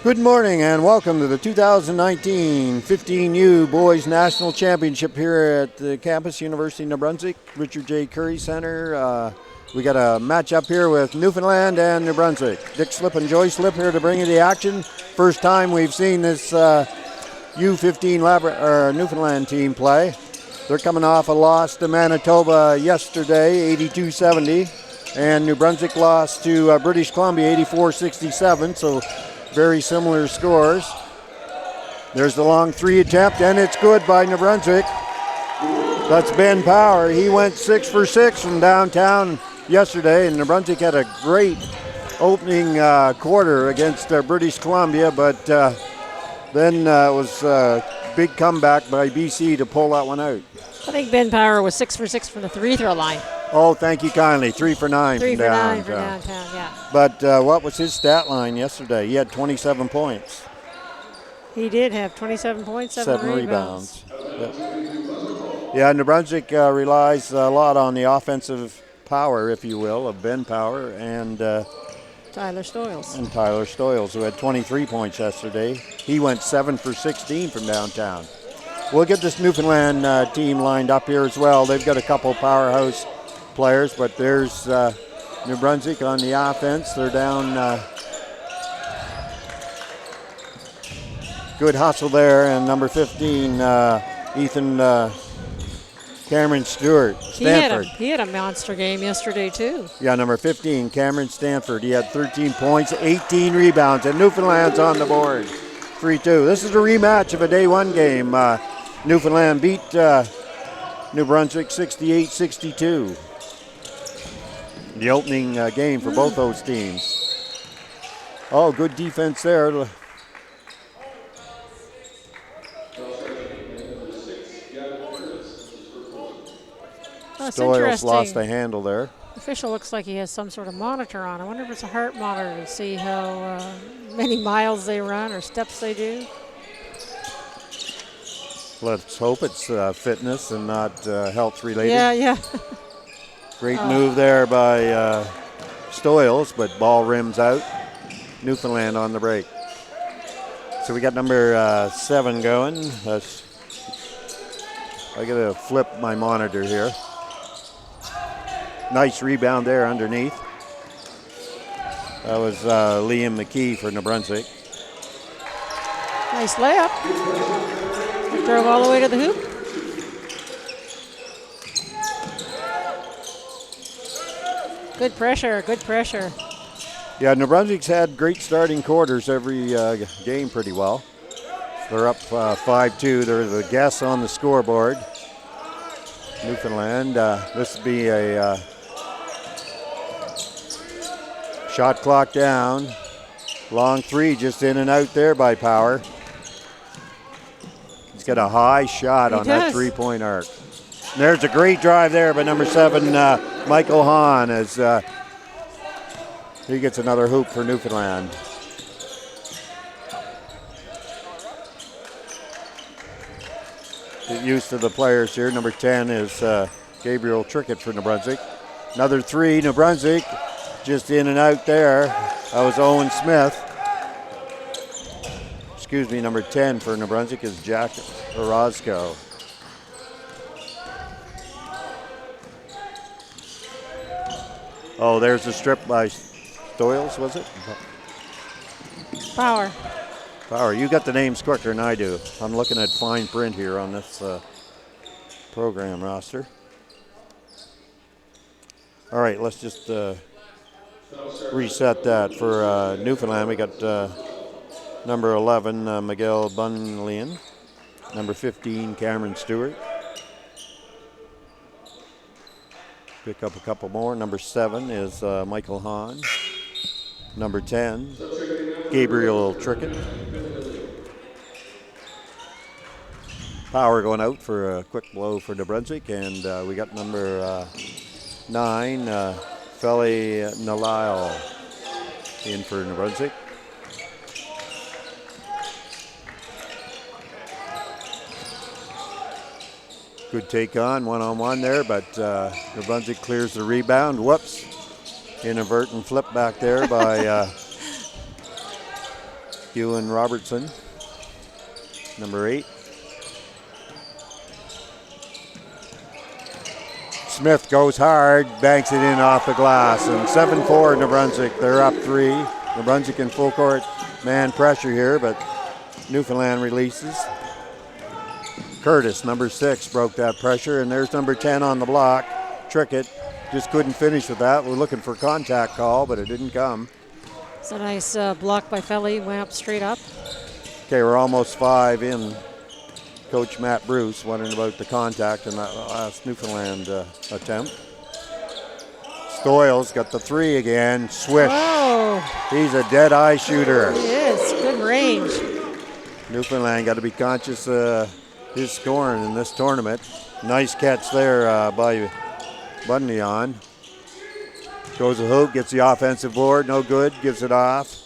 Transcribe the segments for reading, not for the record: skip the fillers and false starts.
Good morning and welcome to the 2019 15U Boys National Championship here at the campus, University of New Brunswick, Richard J. Curry Center. We got a matchup here with Newfoundland and New Brunswick. Dick Slip and Joy Slip here to bring you the action. First time we've seen this U15 Newfoundland team play. They're coming off a loss to Manitoba yesterday, 82-70, and New Brunswick lost to British Columbia, 84-67, so very similar scores. There's the long three attempt, and it's good by New Brunswick. That's Ben Power. He went 6 for 6 from downtown yesterday, and New Brunswick had a great opening quarter against British Columbia, but then it was a big comeback by BC to pull that one out. I think Ben Power was 6 for 6 from the free throw line. Oh, thank you kindly. 3 for 9 3 from for downtown. 9 for downtown, yeah. But what was his stat line yesterday? He had 27 points. He did have 27 points, 7 rebounds. Yeah, New Brunswick relies a lot on the offensive power, if you will, of Ben Power and Tyler Stoyles. And Tyler Stoyles, who had 23 points yesterday. He went 7 for 16 from downtown. We'll get this Newfoundland team lined up here as well. They've got a couple powerhouse players, but there's New Brunswick on the offense. They're down. Good hustle there, and number 15, Ethan Cameron Stewart, Stanford. He had a monster game yesterday, too. Yeah, number 15, Cameron Stanford. He had 13 points, 18 rebounds, and Newfoundland's on the board. 3-2. This is a rematch of a day one game. Newfoundland beat New Brunswick 68-62. The opening game for both those teams. Oh, good defense there. Stoyles lost the handle there. The official looks like he has some sort of monitor on. I wonder if it's a heart monitor to see how many miles they run or steps they do. Let's hope it's fitness and not health related. Yeah. Great move there by Stoyles, but ball rims out. Newfoundland on the break. So we got number 7 going. I gotta flip my monitor here. Nice rebound there underneath. That was Liam McKee for New Brunswick. Nice layup. Drove all the way to the hoop. Good pressure. Yeah, New Brunswick's had great starting quarters every game pretty well. They're up 5-2. They're the guests on the scoreboard. Newfoundland, this will be a shot clock down. Long three just in and out there by Power. He's got a high shot on that three-point arc. And there's a great drive there by number 7, Michael Hahn, as he gets another hoop for Newfoundland. Get used to the players here. Number 10 is Gabriel Trickett for New Brunswick. Another 3, New Brunswick, just in and out there. That was Owen Smith. Excuse me, number 10 for New Brunswick is Jack Orozco. Oh, there's a strip by Doyles, was it? Power. Power, you got the names quicker than I do. I'm looking at fine print here on this program roster. All right, let's just reset that. For Newfoundland, we got number 11, Miguel Bunlian. Number 15, Cameron Stewart. Pick up a couple more. Number 7 is Michael Hahn. Number 10, Gabriel Trickett. Power going out for a quick blow for New Brunswick, and we got number 9, Feli Nalal in for New Brunswick. Good take on, one-on-one there, but New Brunswick clears the rebound. Whoops. Inadvertent flip back there by Ewan Robertson, number 8. Smith goes hard, banks it in off the glass, and 7-4 New Brunswick. They're up 3. New Brunswick in full court man pressure here, but Newfoundland releases. Curtis, number 6, broke that pressure, and there's number 10 on the block. Trickett just couldn't finish with that. We're looking for contact call, but it didn't come. It's a nice block by Feli, went up straight up. Okay, we're almost 5 in. Coach Matt Bruce wondering about the contact in that last Newfoundland attempt. Stoyles got the 3 again. Swish. Whoa. He's a dead-eye shooter. He is. Good range. Newfoundland got to be conscious his scoring in this tournament. Nice catch there by Bunyan. Goes a hoop, gets the offensive board, no good, gives it off.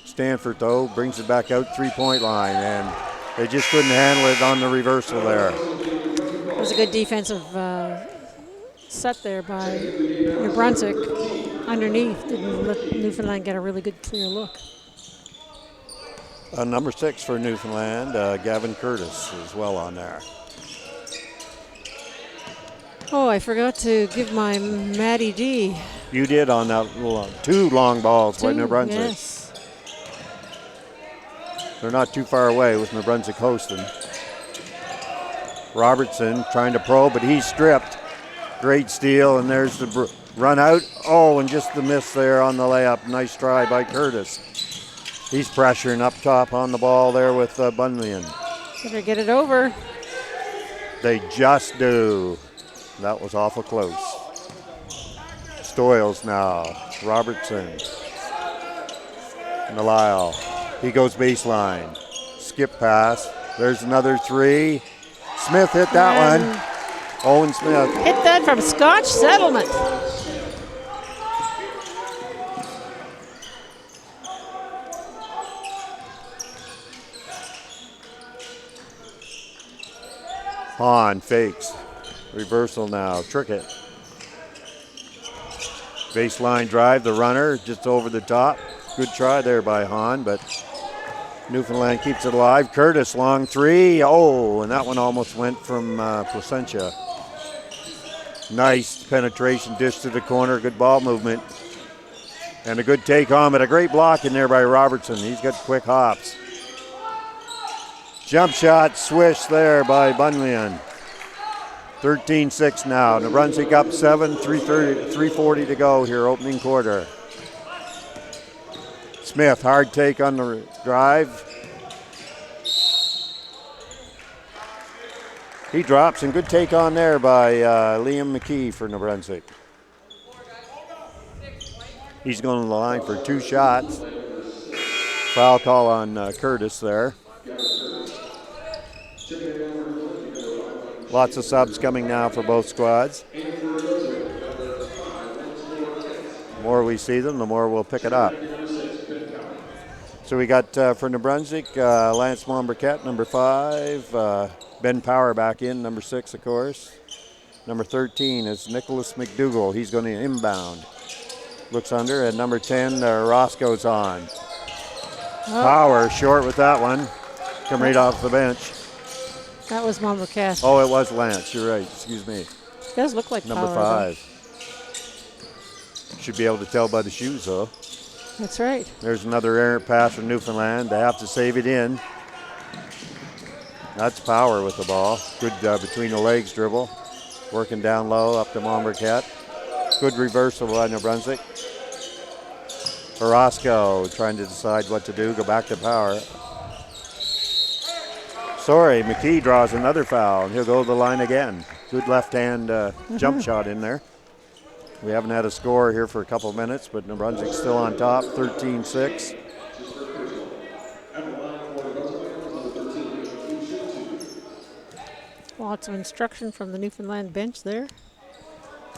Stanford, though, brings it back out 3-point line, and they just couldn't handle it on the reversal there. It was a good defensive set there by New Brunswick. Underneath, didn't let Newfoundland get a really good clear look. Number 6 for Newfoundland, Gavin Curtis is well on there. Oh, I forgot to give my Matty D. You did on that 2 long balls by New Brunswick. Yes. They're not too far away with New Brunswick hosting. Robertson trying to probe, but he's stripped. Great steal, and there's the run out. Oh, and just the miss there on the layup. Nice try by Curtis. He's pressuring up top on the ball there with Bunyan. Better get it over. They just do. That was awful close. Stoyles now. Robertson. Nalal. He goes baseline. Skip pass. There's another 3. Smith hit that one. Owen Smith. Hit that from Scotch Settlement. Hahn fakes. Reversal now. Trickett. Baseline drive. The runner just over the top. Good try there by Hahn, but Newfoundland keeps it alive. Curtis, long 3. Oh, and that one almost went from Placentia. Nice penetration dish to the corner. Good ball movement. And a good take on, but a great block in there by Robertson. He's got quick hops. Jump shot, swish there by Bunyan. 13-6 now. New Brunswick up 7, 3:40 to go here, opening quarter. Smith, hard take on the drive. He drops, and good take on there by Liam McKee for New Brunswick. He's going to the line for 2 shots. Foul call on Curtis there. Lots of subs coming now for both squads. The more we see them, the more we'll pick it up. So we got for New Brunswick, Lance Monbriquette, number 5, Ben Power back in, number 6, of course. Number 13 is Nicholas McDougall. He's going to inbound. Looks under, and number 10, Roscoe's on. Oh. Power short with that one. Come right off the bench. That was Mombercast. Oh, it was Lance. You're right. Excuse me. It does look like number Power, 5. Should be able to tell by the shoes, though. That's right. There's another errant pass from Newfoundland. They have to save it in. That's Power with the ball. Good between the legs dribble. Working down low up to Mombercat. Good reversal by New Brunswick. Orozco trying to decide what to do. Go back to Power. Sorry, McKee draws another foul, and he'll go to the line again. Good left-hand jump shot in there. We haven't had a score here for a couple of minutes, but New Brunswick's still on top, 13-6. Lots of instruction from the Newfoundland bench there.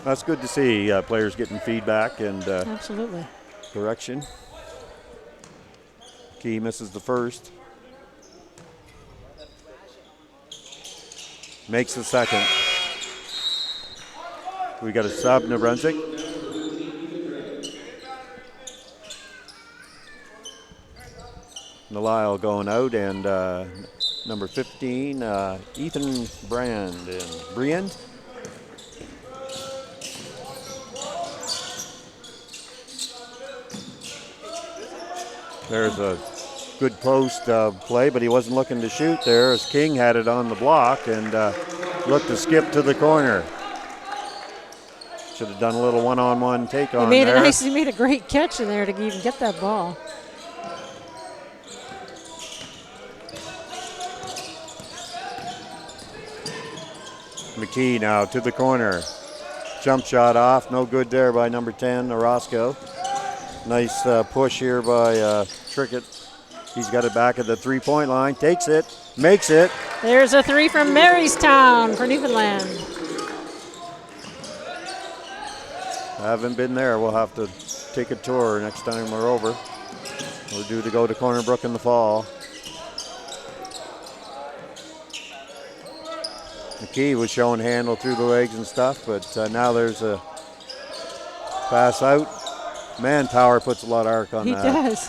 That's good to see players getting feedback and absolutely correction. Key misses the first. Makes the second. We got a sub, New Brunswick. Delisle going out, and number 15, Ethan Briand. There's a good post play, but he wasn't looking to shoot there as King had it on the block and looked to skip to the corner. Should have done a little one-on-one take on there. He made a great catch in there to even get that ball. McKee now to the corner. Jump shot off, no good there by number 10, Orozco. Nice push here by Trickett. He's got it back at the three-point line, takes it, makes it. There's a three from Marystown for Newfoundland. Haven't been there. We'll have to take a tour next time we're over. We're due to go to Corner Brook in the fall. McKee was showing handle through the legs and stuff, but now there's a pass out. Manpower puts a lot of arc on that. He does.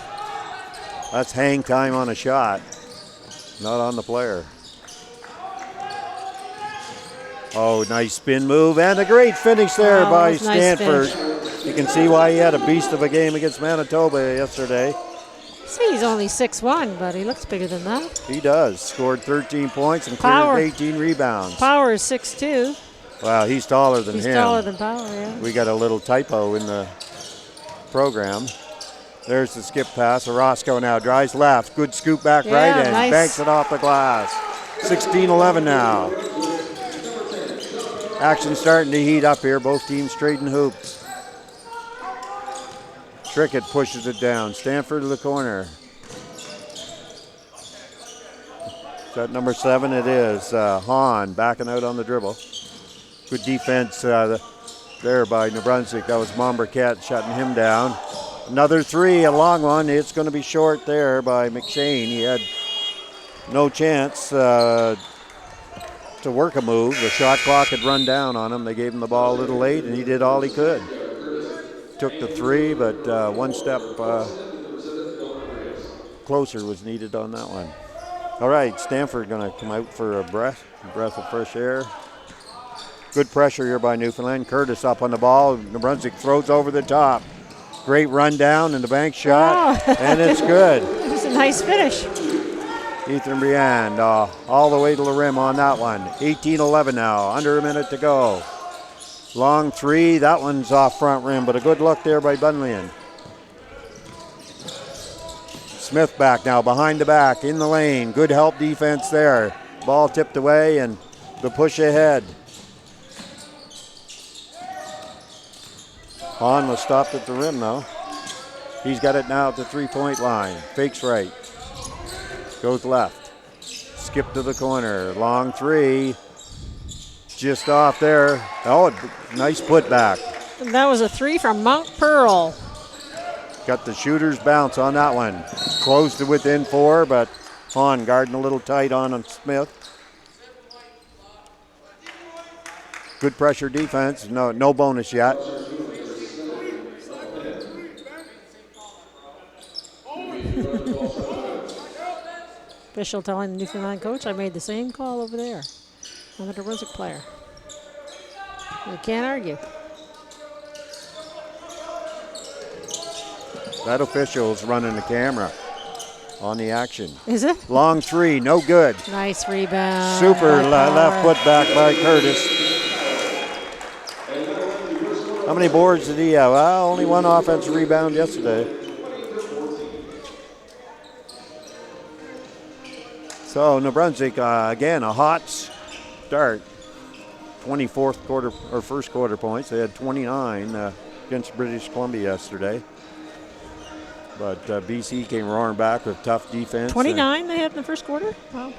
That's hang time on a shot, not on the player. Oh, nice spin move and a great finish there by Stanford. Nice. You can see why he had a beast of a game against Manitoba yesterday. See, he's only 6'1", but he looks bigger than that. He does. Scored 13 points and cleared 18 rebounds. Power is 6'2". Wow, he's taller than him. He's taller than Power, yeah. We got a little typo in the program. There's the skip pass. Orozco now drives left. Good scoop back right and nice. Banks it off the glass. 16-11 now. Action starting to heat up here. Both teams trading hoops. Trickett pushes it down. Stanford to the corner. Is that number 7? It is. Hahn backing out on the dribble. Good defense there by New Brunswick. That was Mombercat shutting him down. Another three, a long one. It's going to be short there by McShane. He had no chance to work a move. The shot clock had run down on him. They gave him the ball a little late, and he did all he could. Took the three, but one step closer was needed on that one. All right, Stanford going to come out for a breath of fresh air. Good pressure here by Newfoundland. Curtis up on the ball. New Brunswick throws over the top. Great run down and the bank shot, and it's good. It was a nice finish. Ethan Briand all the way to the rim on that one. 18-11 now, under a minute to go. Long three, that one's off front rim, but a good look there by Bunlian. Smith back now, behind the back, in the lane. Good help defense there. Ball tipped away and the push ahead. Hahn was stopped at the rim though. He's got it now at the three-point line. Fakes right. Goes left. Skip to the corner. Long three. Just off there. Oh, nice putback. And that was a three from Mount Pearl. Got the shooter's bounce on that one. Close to within 4, but Hahn guarding a little tight on Smith. Good pressure defense. No bonus yet. Official telling the Newfoundland coach, I made the same call over there on the New Brunswick player. You can't argue. That official's running the camera on the action. Is it? Long three, no good. Nice rebound. Super left foot back by Curtis. How many boards did he have? Well, only one offensive rebound yesterday. So New Brunswick, again, a hot start. 24th quarter or first quarter points. They had 29 against British Columbia yesterday. But BC came roaring back with tough defense. 29 they had in the first quarter? Wow.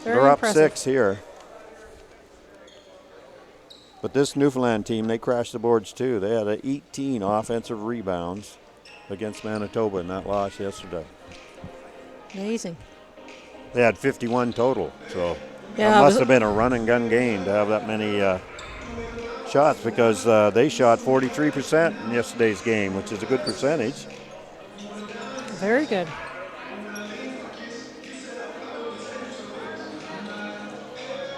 Very They're impressive. up 6 here. But this Newfoundland team, they crashed the boards too. They had 18 offensive rebounds against Manitoba in that loss yesterday. Amazing. They had 51 total, so Yeah, it must have been a run and gun game to have that many shots, because they shot 43% in yesterday's game, which is a good percentage. Very good.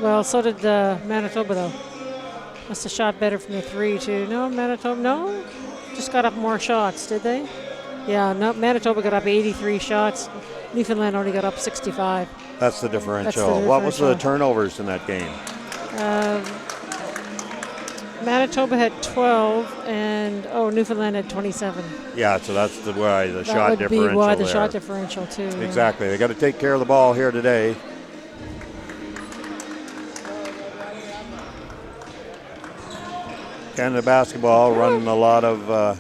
Well, so did Manitoba, though. Must have shot better from the three, too. No, Manitoba, no? Just got up more shots, did they? Yeah, no, Manitoba got up 83 shots. Newfoundland only got up 65. That's the differential. That's the What was the differential. turnovers in that game? Manitoba had 12, and Newfoundland had 27. Yeah, so that's why the shot That would differential be why the there. shot differential, too. yeah. Exactly. They got to take care of the ball here today. Canada Basketball running a lot of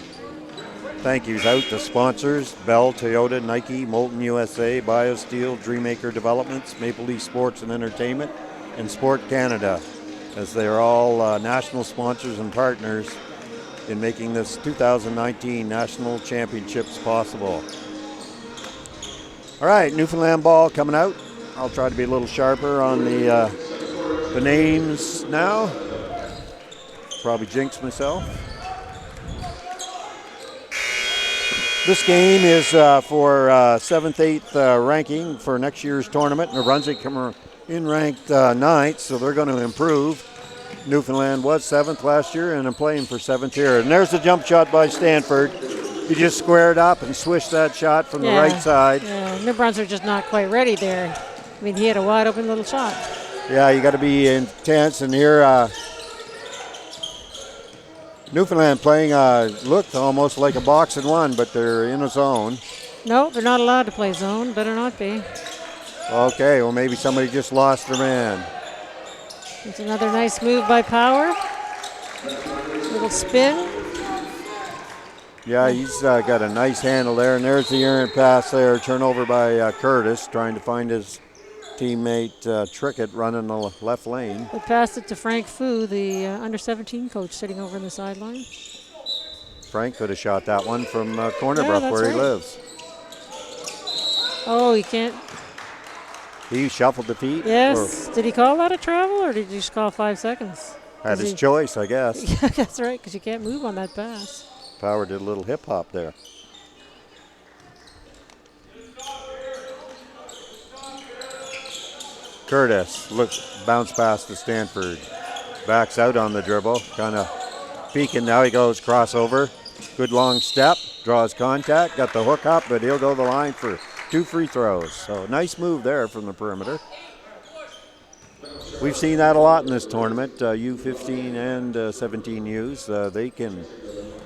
thank yous out to sponsors: Bell, Toyota, Nike, Molten USA, BioSteel, Dreammaker Developments, Maple Leaf Sports and Entertainment, and Sport Canada, as they are all national sponsors and partners in making this 2019 National Championships possible. All right, Newfoundland ball coming out. I'll try to be a little sharper on the names now. Probably jinx myself. This game is for 7th, 8th ranking for next year's tournament. New Brunswick come in ranked 9th, so they're going to improve. Newfoundland was 7th last year and playing for 7th here. And there's the jump shot by Stanford. He just squared up and swished that shot from the right side. Yeah, New Brunswick just not quite ready there. I mean, he had a wide open little shot. Yeah, you got to be intense. And here, Newfoundland playing looked almost like a box and one, but they're in a zone. No, they're not allowed to play zone. Better not be. Okay, well maybe somebody just lost their man. It's another nice move by Power. Little spin. Yeah, he's got a nice handle there, and there's the errant pass there. Turnover by Curtis, trying to find his teammate Trickett running the left lane. They passed it to Frank Fu, the under-17 coach, sitting over in the sideline. Frank could have shot that one from Corner Brook, that's where he right. lives. Oh, he can't. He shuffled the feet. Yes. Did he call that a travel, or did he just call 5 seconds? Had his choice, I guess. Yeah, that's right, because you can't move on that pass. Power did a little hip hop there. Curtis, look, bounce pass to Stanford. Backs out on the dribble, kind of peeking. Now he goes crossover. Good long step, draws contact, got the hook up, but he'll go to the line for 2 free throws. So nice move there from the perimeter. We've seen that a lot in this tournament. U15 and 17 U's, they can,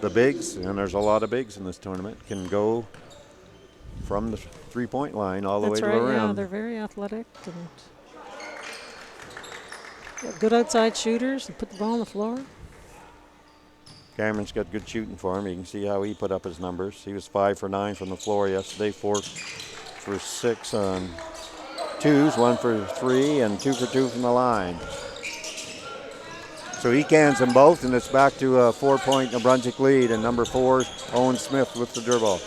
the bigs, and there's a lot of bigs in this tournament, can go from the 3-point line all the way to the rim. Yeah, they're very athletic and got good outside shooters and put the ball on the floor. Cameron's got good shooting for him. You can see how he put up his numbers. He was 5 for 9 from the floor yesterday, 4 for 6 on twos, 1 for 3, and 2 for 2 from the line. So he cans them both, and it's back to a 4-point New Brunswick lead, and number 4, Owen Smith with the dribble.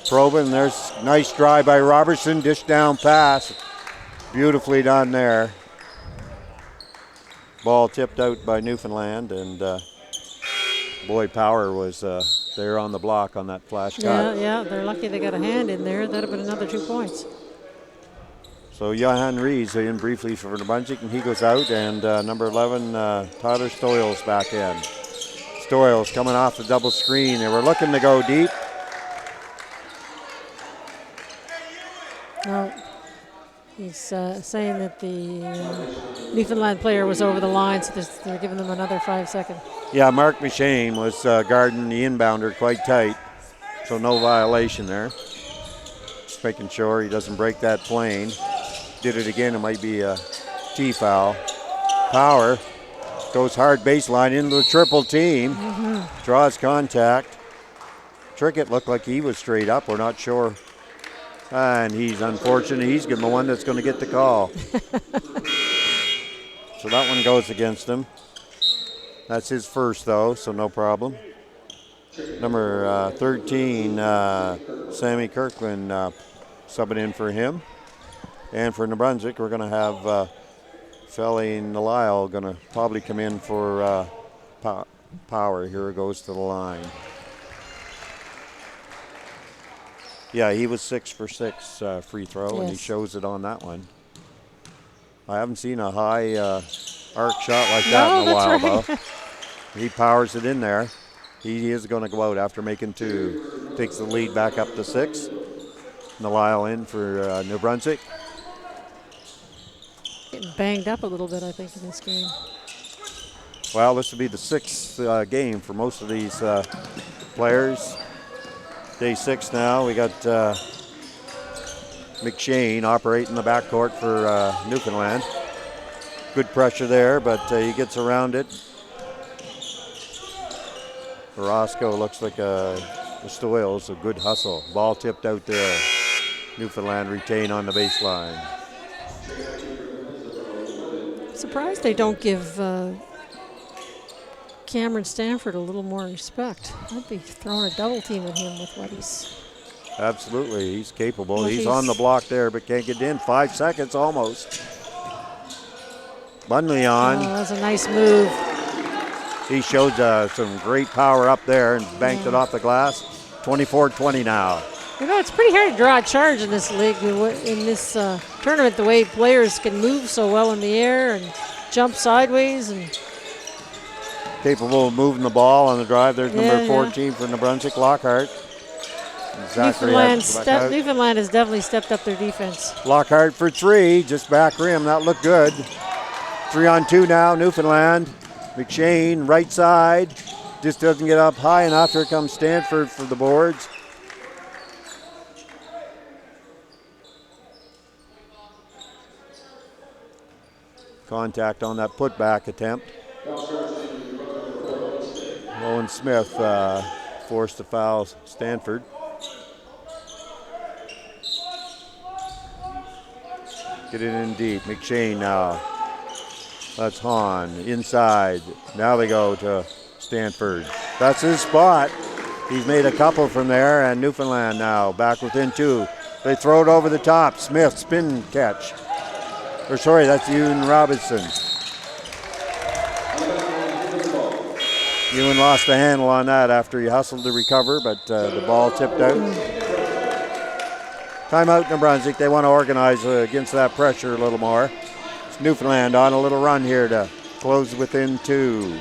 Probin, there's nice drive by Robertson, dish down pass. Beautifully done there. Ball tipped out by Newfoundland, and boy, Power was there on the block on that flash cut. Yeah, they're lucky they got a hand in there. That'd have been another 2 points. So Johan Rees in briefly for New Brunswick, and he goes out, and number 11, Tyler Stoyles back in. Stoyles coming off the double screen, and we're looking to go deep. No, he's saying that the Newfoundland player was over the line, so they're giving them another 5 seconds. Yeah, Mark McShane was guarding the inbounder quite tight, so no violation there. Just making sure he doesn't break that plane. Did it again, it might be a T foul. Power goes hard baseline into the triple team. Draws contact. Trickett looked like he was straight up, we're not sure. And he's unfortunate, he's the one that's going to get the call. So that one goes against him. That's his first though, so no problem. Number 13, Sammy Kirkland subbing in for him. And for New Brunswick, we're going to have Felly Nalile going to probably come in for Power. Here it goes to the line. Yeah, he was 6 for 6 free throw, yes. And he shows it on that one. I haven't seen a high arc shot like that in a while, right. Though. He powers it in there. He is going to go out after making 2. Takes the lead back up to 6. Nalile in for New Brunswick. Getting banged up a little bit, I think, in this game. Well, this will be the 6th game for most of these players. Day 6 now. We got McShane operating the backcourt for Newfoundland. Good pressure there, but he gets around it. Roscoe looks like the Stoyles, a good hustle. Ball tipped out there. Newfoundland retain on the baseline. Surprised they don't give Cameron Stanford a little more respect. I'd be throwing a double team at him with what he's... Absolutely, he's capable. He's on the block there, but can't get in. 5 seconds almost. Bunley on. Oh, that's a nice move. He showed some great power up there and banked it off the glass. 24-20 now. You know, it's pretty hard to draw a charge in this league, in this tournament, the way players can move so well in the air and jump sideways. And capable of moving the ball on the drive. There's number 14 for New Brunswick, Lockhart. Newfoundland has definitely stepped up their defense. Lockhart for 3, just back rim. That looked good. 3-on-2 now, Newfoundland. McShane, right side. Just doesn't get up high enough. Here comes Stanford for the boards. Contact on that putback attempt. Owen Smith forced to foul Stanford. Get it in deep. McShane now. That's Hahn inside. Now they go to Stanford. That's his spot. He's made a couple from there, and Newfoundland now back within 2. They throw it over the top. Smith, spin catch. Or sorry, that's Ewan Robinson. Ewan lost the handle on that after he hustled to recover, but the ball tipped out. Timeout, New Brunswick. They want to organize against that pressure a little more. It's Newfoundland on a little run here to close within 2.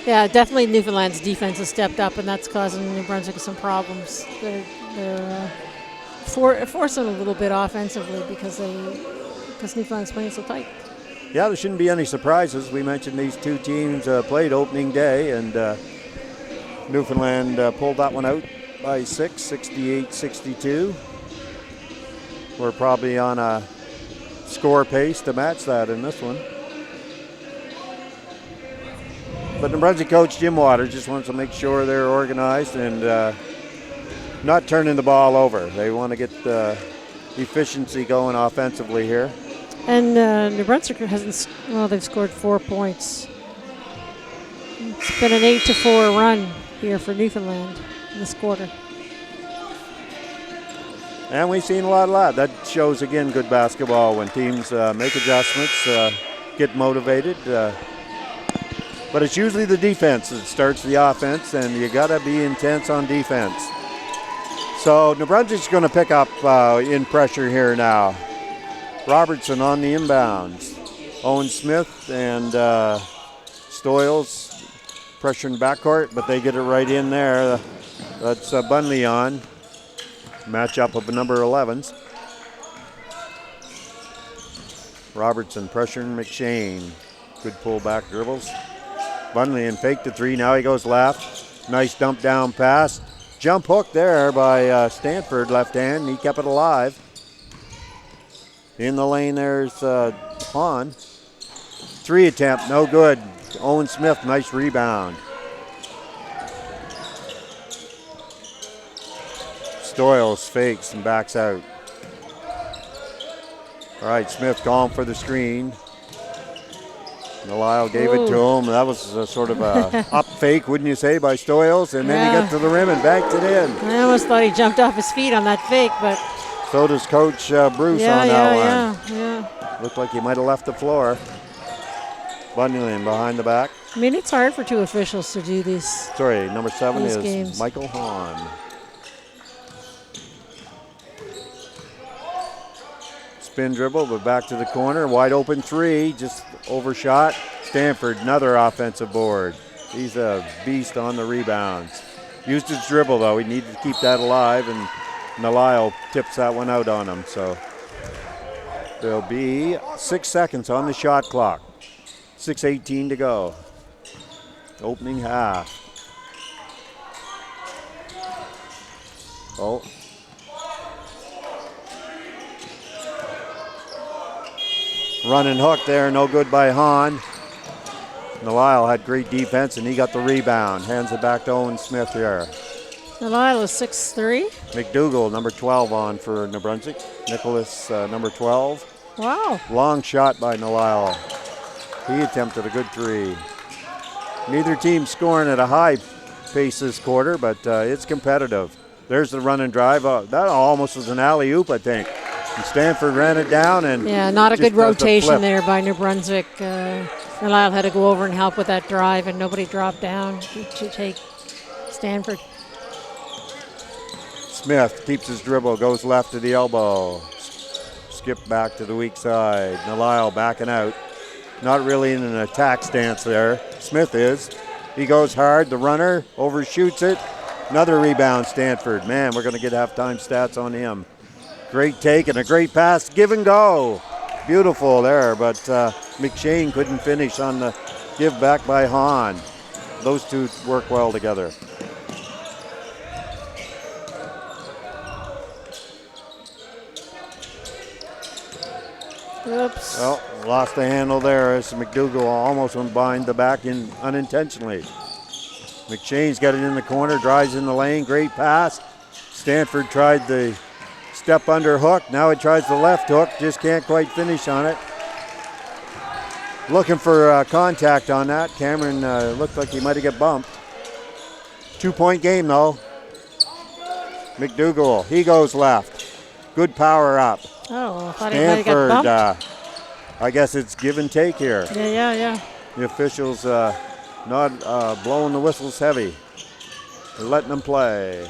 Yeah, definitely Newfoundland's defense has stepped up, and that's causing New Brunswick some problems. They're forcing a little bit offensively because Newfoundland's playing so tight. Yeah, there shouldn't be any surprises. We mentioned these 2 teams played opening day, and Newfoundland pulled that one out by 6, 68-62. We're probably on a score pace to match that in this one. But New Brunswick coach Jim Waters just wants to make sure they're organized and not turning the ball over. They want to get efficiency going offensively here. And New Brunswick they've scored 4 points. It's been an 8-4 run here for Newfoundland in this quarter. And we've seen a lot of that. That shows, again, good basketball when teams make adjustments, get motivated. But it's usually the defense that starts the offense, and you got to be intense on defense. So New Brunswick's going to pick up in pressure here now. Robertson on the inbounds. Owen Smith and Stoyles pressuring backcourt, but they get it right in there. That's Bunley on. Matchup of the number 11s. Robertson pressuring McShane. Good pullback dribbles. Bunley and fake the three. Now he goes left. Nice dump down pass. Jump hook there by Stanford, left hand. He kept it alive. In the lane, there's Hahn. Three attempt, no good. Owen Smith, nice rebound. Stoyles fakes and backs out. All right, Smith calling for the screen. Lyle gave it to him. That was a sort of a up fake, wouldn't you say, by Stoyles? And then he got to the rim and banked it in. I almost thought he jumped off his feet on that fake, but... So does Coach Bruce on that one. Yeah. Looked like he might have left the floor. Bunyan behind the back. I mean, it's hard for two officials to do these. Sorry, number 7 is games. Michael Hahn. Spin dribble, but back to the corner. Wide open three, just overshot. Stanford, another offensive board. He's a beast on the rebounds. Used his dribble, though. He needed to keep that alive, and Nalile tips that one out on him. So there'll be 6 seconds on the shot clock. 6:18 to go. Opening half. Oh. Running hook there, no good by Hahn. Nalile had great defense, and he got the rebound. Hands it back to Owen Smith here. Nalile is 6'3". McDougall, number 12 on for New Brunswick. Nicholas, number 12. Wow. Long shot by Nalile. He attempted a good three. Neither team scoring at a high pace this quarter, but it's competitive. There's the run and drive. That almost was an alley-oop, I think. And Stanford ran it down, and yeah, not a good rotation there by New Brunswick. Nalile had to go over and help with that drive, and nobody dropped down to take Stanford. Smith keeps his dribble, goes left to the elbow. Skip back to the weak side. Nalile backing out. Not really in an attack stance there. Smith is. He goes hard. The runner overshoots it. Another rebound, Stanford. Man, we're going to get halftime stats on him. Great take and a great pass. Give and go. Beautiful there, but McShane couldn't finish on the give back by Hahn. Those two work well together. Oops. Well, lost the handle there as McDougall almost went behind the back in unintentionally. McShane's got it in the corner, drives in the lane, great pass. Stanford tried the step under hook. Now he tries the left hook, just can't quite finish on it. Looking for contact on that. Cameron looked like he might have got bumped. 2-point game though. McDougall, he goes left. Good power up. Oh, I thought he might have got bumped. I guess it's give and take here. Yeah. The officials not blowing the whistles heavy. They're letting them play.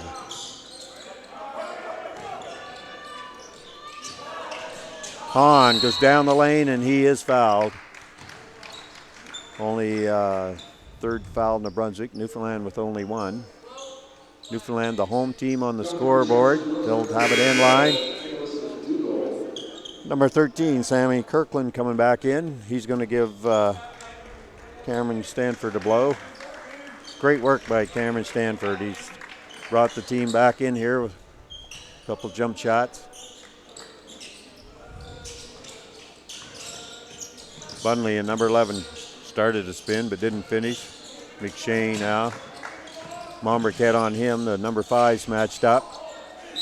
Hahn goes down the lane, and he is fouled. Only third foul in New Brunswick. Newfoundland with only one. Newfoundland, the home team on the scoreboard. They'll have it in line. Number 13, Sammy Kirkland coming back in. He's going to give Cameron Stanford a blow. Great work by Cameron Stanford. He's brought the team back in here with a couple jump shots. Bunley in number 11 started a spin but didn't finish. McShane now. Mombercat on him. The number 5's matched up.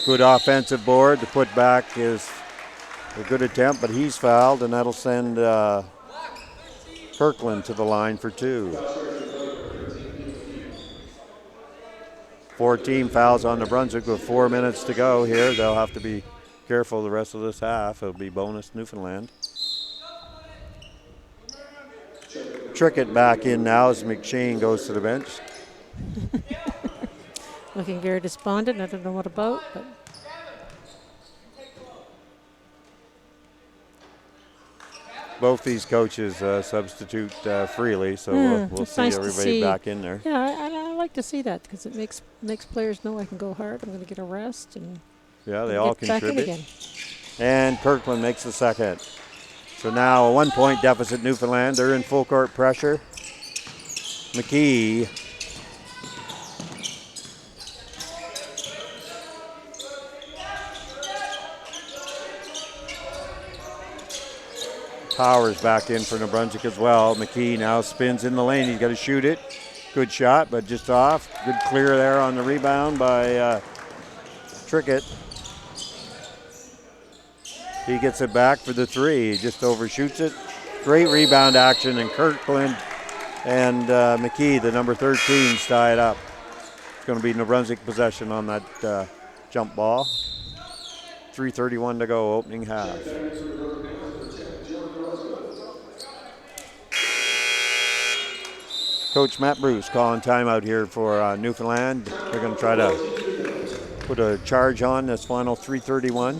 Good offensive board. The putback is a good attempt, but he's fouled, and that'll send Kirkland to the line for two. 4 team fouls on New Brunswick with 4 minutes to go here. They'll have to be careful the rest of this half. It'll be bonus Newfoundland. Trickett back in now as McShane goes to the bench. Looking very despondent. I don't know what about, but both these coaches substitute freely, so we'll see nice everybody back in there. Yeah, I like to see that because it makes players know I can go hard. I'm going to get a rest and yeah, they all get back in contribute. again. And Kirkland makes the second. So now a 1 point deficit Newfoundland. They're in full court pressure. McKee. Powers back in for New Brunswick as well. McKee now spins in the lane. He's got to shoot it. Good shot, but just off. Good clear there on the rebound by Trickett. He gets it back for the 3. He just overshoots it. Great rebound action, and Kirkland and McKee, the number 13, tie it up. It's going to be New Brunswick possession on that jump ball. 3:31 to go, opening half. Coach Matt Bruce calling timeout here for Newfoundland. They're going to try to put a charge on this final 3:31.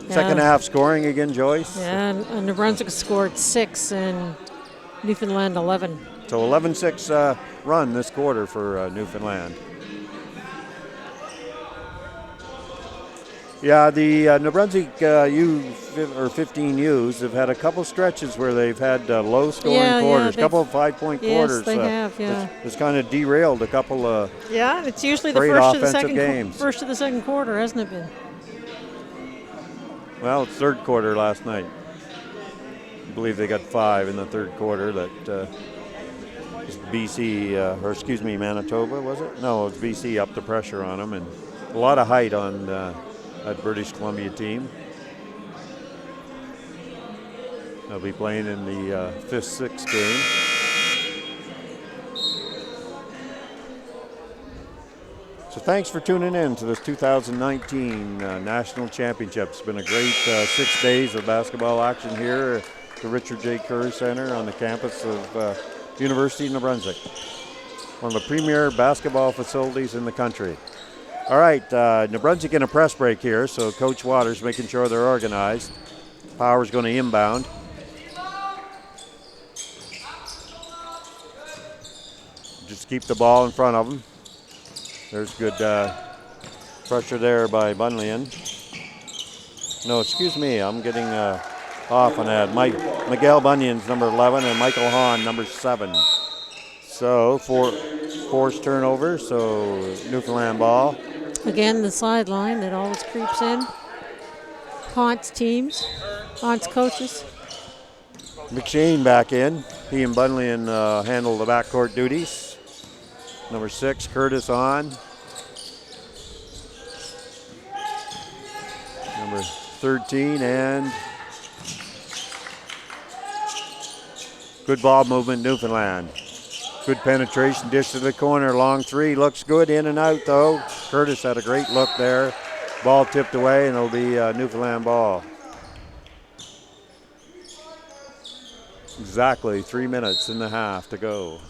Yeah. Second half scoring again, Joyce. Yeah, and New Brunswick scored 6 and Newfoundland 11. So 11-6 run this quarter for Newfoundland. Yeah, the New Brunswick U15 U's have had a couple stretches where they've had low-scoring quarters, a couple of 5-point quarters. Yes, they have, yeah. It's kind of derailed a couple of yeah, it's usually the great first of the second quarter, hasn't it been? Well, it's third quarter last night. I believe they got 5 in the third quarter. That Manitoba, was it? No, it was BC up the pressure on them, and a lot of height on that British Columbia team. They'll be playing in the 5th-6th game. So thanks for tuning in to this 2019 National Championship. It's been a great 6 days of basketball action here at the Richard J. Kerr Center on the campus of University of New Brunswick. One of the premier basketball facilities in the country. All right, New Brunswick in a press break here, so Coach Waters making sure they're organized. Power's going to inbound. Just keep the ball in front of them. There's good pressure there by Bunyan. No, excuse me, I'm getting off on that. Miguel Bunyan's number 11 and Michael Hahn number 7. So forced turnover, so Newfoundland ball. Again, the sideline that always creeps in. Haunts teams, haunts coaches. McShane back in. He and Bunyan handle the backcourt duties. Number 6, Curtis on. Number 13, and good ball movement, Newfoundland. Good penetration, dish to the corner, long 3, looks good, in and out though. Curtis had a great look there. Ball tipped away, and it'll be Newfoundland ball. Exactly 3 minutes and a half to go.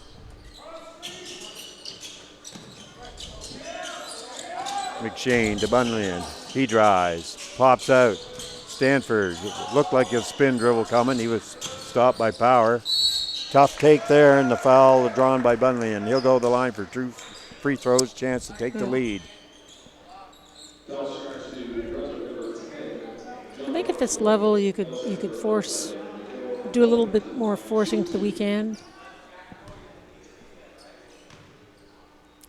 McShane to Bunyan. He drives, pops out. Stanford looked like a spin dribble coming. He was stopped by Power. Tough take there, and the foul drawn by Bunyan. He'll go to the line for 2 free throws, chance to take the lead. I think at this level you could do a little bit more forcing to the weekend.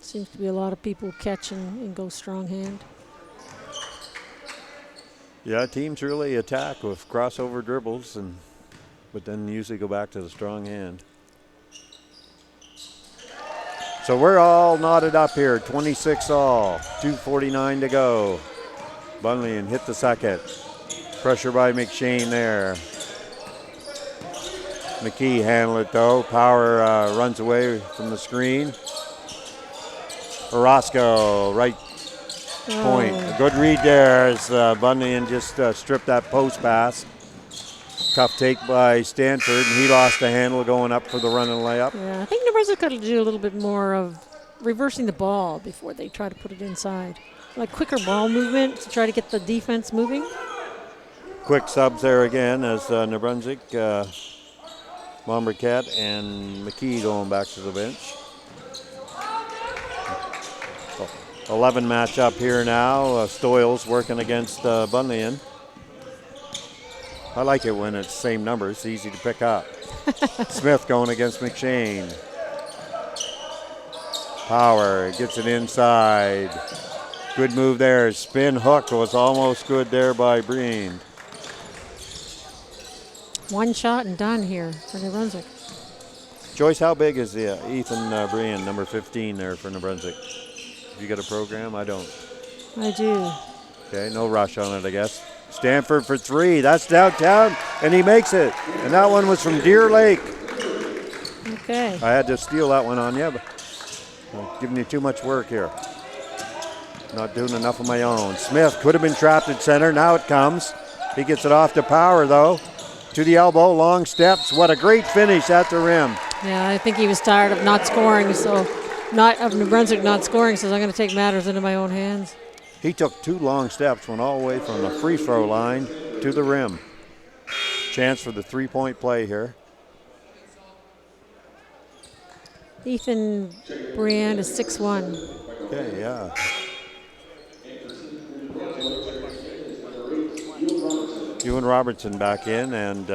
Seems to be a lot of people catch and go strong hand. Yeah, teams really attack with crossover dribbles, but then usually go back to the strong hand. So we're all knotted up here, 26 all, 2:49 to go. Bunyan hit the second. Pressure by McShane there. McKee handled it though. Power runs away from the screen. Orozco, right point. A good read there as Bunyan just stripped that post pass. Tough take by Stanford, and he lost the handle going up for the run and layup. Yeah, I think New Brunswick could do a little bit more of reversing the ball before they try to put it inside. Like quicker ball movement to try to get the defense moving. Quick subs there again as New Brunswick, Mombriquette and McKee going back to the bench. 11 matchup here now. Stoyles working against Bunyan. I like it when it's the same numbers. It's easy to pick up. Smith going against McShane. Power gets it inside. Good move there. Spin hook was almost good there by Breen. One shot and done here for New Brunswick. Joyce, how big is Ethan Breen, number 15 there for New Brunswick? You got a program? I don't. I do. Okay, no rush on it, I guess. Stanford for three. That's downtown, and he makes it. And that one was from Deer Lake. Okay. I had to steal that one on you, but I'm giving you too much work here. Not doing enough of my own. Smith could have been trapped at center. Now it comes. He gets it off to Power, though. To the elbow, long steps. What a great finish at the rim. Yeah, I think he was tired of not scoring, of New Brunswick not scoring, so I'm going to take matters into my own hands. He took two long steps, went all the way from the free throw line to the rim. Chance for the three-point play here. Ethan Brand is 6'1". Okay, yeah. Ewan Robertson back in, and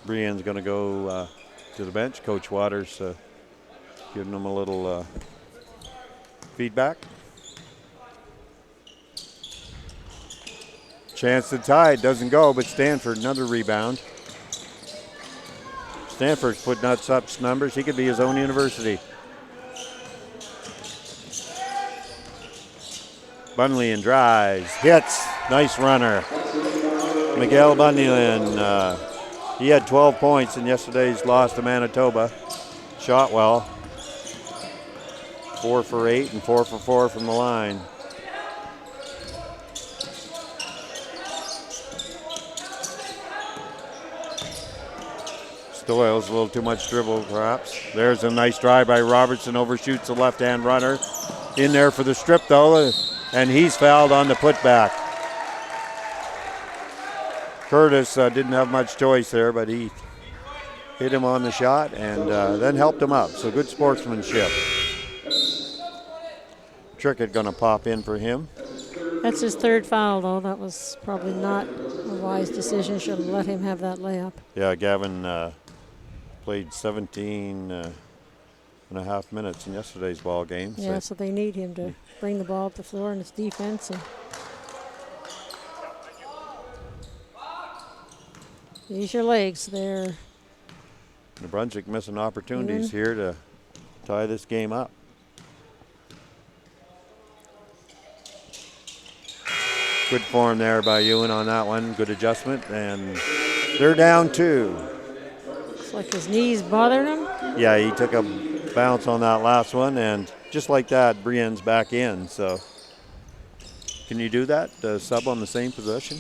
Brienne's going to go to the bench. Coach Waters giving him a little feedback. Chance to tie. It doesn't go, but Stanford, another rebound. Stanford's putting out such numbers. He could be his own university. Bunyan drives, hits, nice runner. Miguel Bunyan, he had 12 points in yesterday's loss to Manitoba. Shot well. 4 for 8 and 4 for 4 from the line. Stoyles, a little too much dribble perhaps. There's a nice drive by Robertson, overshoots the left-hand runner. In there for the strip though, and he's fouled on the putback. Curtis didn't have much choice there, but he hit him on the shot and then helped him up. So good sportsmanship. Trickett going to pop in for him. That's his third foul, though. That was probably not a wise decision. Should have let him have that layup. Yeah, Gavin played 17 and a half minutes in yesterday's ball game. Yeah, so they need him to bring the ball up the floor in his defense. And use your legs there. New Brunswick missing opportunities here to tie this game up. Good form there by Ewan on that one. Good adjustment, and they're down 2. Looks like his knees bothering him. Yeah, he took a bounce on that last one, and just like that, Brienne's back in. So, can you do that? Sub on the same position?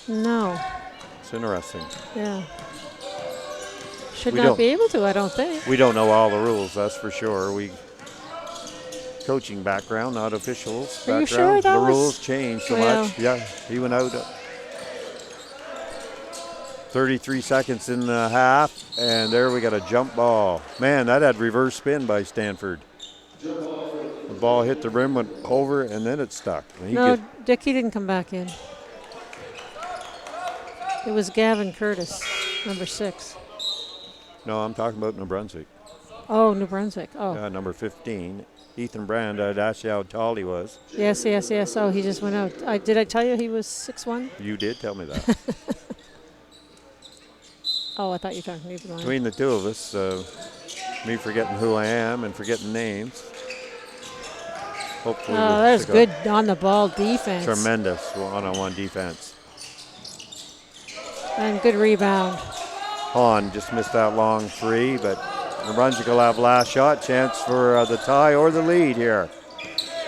No. It's interesting. Yeah. Should not be able to, I don't think. We don't know all the rules, that's for sure. Coaching background, not officials background. Are you sure that the rules changed so much. Yeah, he went out 33 seconds in the half, and there we got a jump ball. Man, that had reverse spin by Stanford. The ball hit the rim, went over, and then it stuck. Dickie didn't come back in. It was Gavin Curtis, number 6. No, I'm talking about New Brunswick. Oh, New Brunswick. Oh. Yeah, number 15. Ethan Brand, I'd asked you how tall he was. Yes. Oh, he just went out. Did I tell you he was 6'1"? You did tell me that. Oh, I thought you were talking to me. Between the two of us, me forgetting who I am and forgetting names. Hopefully. Oh, that was good on the ball defense. Tremendous one-on-one defense. And good rebound. Hahn just missed that long 3, but New Brunswick will have last shot, chance for the tie or the lead here.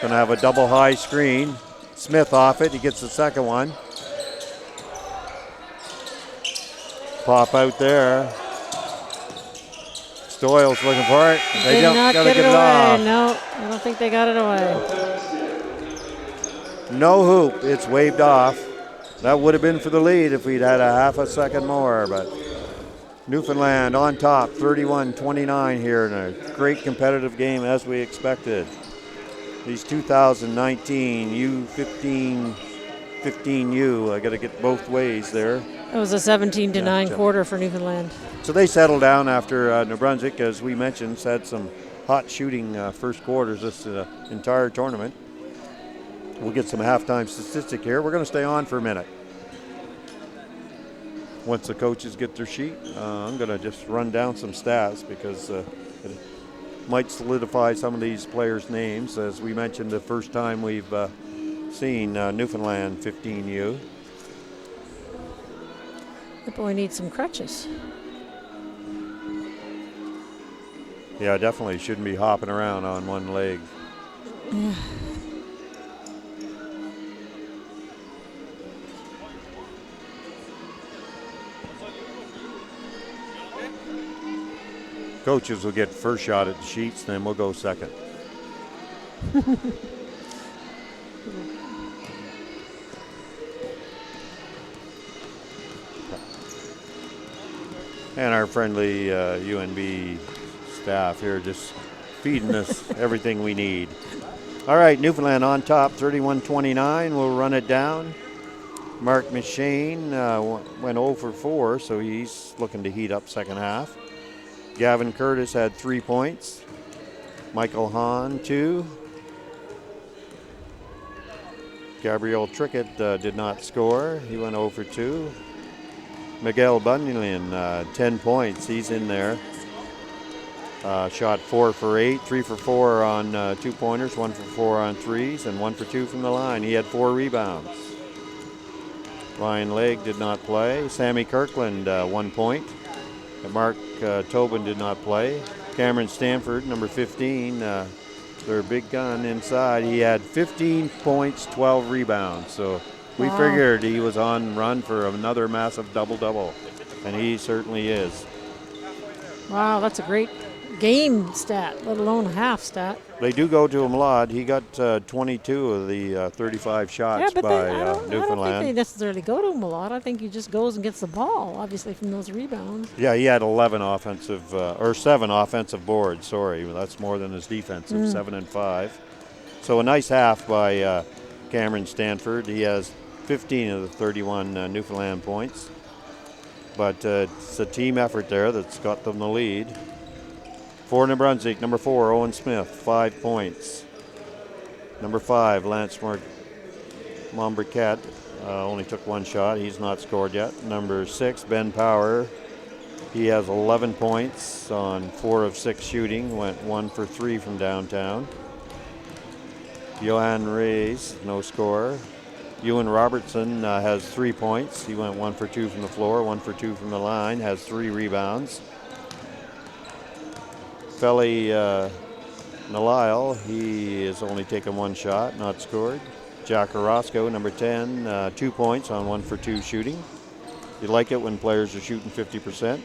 Going to have a double high screen. Smith off it, he gets the second one. Pop out there. Stoyles looking for it. They did not get it away. Off. No, I don't think they got it away. No hoop, it's waved off. That would have been for the lead if we'd had a half a second more, but Newfoundland on top, 31-29 here in a great competitive game as we expected. These 2019 U15, 15U, I got to get both ways there. It was a 17-9 quarter for Newfoundland. So they settled down after New Brunswick, as we mentioned, had some hot shooting first quarters this entire tournament. We'll get some halftime statistic here. We're going to stay on for a minute. Once the coaches get their sheet, I'm going to just run down some stats because it might solidify some of these players' names. As we mentioned, the first time we've seen Newfoundland 15U. The boy needs some crutches. Yeah, definitely shouldn't be hopping around on one leg. Yeah. Coaches will get first shot at the sheets, then we'll go second. And our friendly UNB staff here just feeding us everything we need. All right, Newfoundland on top, 31-29. We'll run it down. Mark McShane went 0 for 4, so he's looking to heat up second half. Gavin Curtis had 3 points. Michael Hahn, 2. Gabriel Trickett did not score. He went 0 for 2. Miguel Bunyan, 10 points. He's in there. Shot 4 for 8, 3 for 4 on 2-pointers, 1 for 4 on threes, and 1 for 2 from the line. He had 4 rebounds. Ryan Legg did not play. Sammy Kirkland, 1 point. And Mark Tobin did not play. Cameron Stanford, number 15, their big gun inside. He had 15 points, 12 rebounds. So we figured he was on run for another massive double-double, and he certainly is. Wow, that's a great game stat, let alone a half stat. They do go to him a lot. He got 22 of the 35 shots by I don't Newfoundland. think they necessarily go to him a lot. I think he just goes and gets the ball, obviously, from those rebounds. Yeah, he had 7 offensive boards. Sorry, that's more than his defensive, 7 and 5. So a nice half by Cameron Stanford. He has 15 of the 31 Newfoundland points. But it's a team effort there that's got them the lead. For New Brunswick, number 4, Owen Smith, 5 points. Number 5, Lance Mombriquette, only took 1 shot. He's not scored yet. Number 6, Ben Power. He has 11 points on 4 of 6 shooting. Went 1 for 3 from downtown. Johan Reyes, no score. Ewan Robertson has 3 points. He went 1 for 2 from the floor, 1 for 2 from the line, has 3 rebounds. Feli Nalile, he has only taken 1 shot, not scored. Jack Orozco, number 10, 2 points on 1 for 2 shooting. You like it when players are shooting 50%.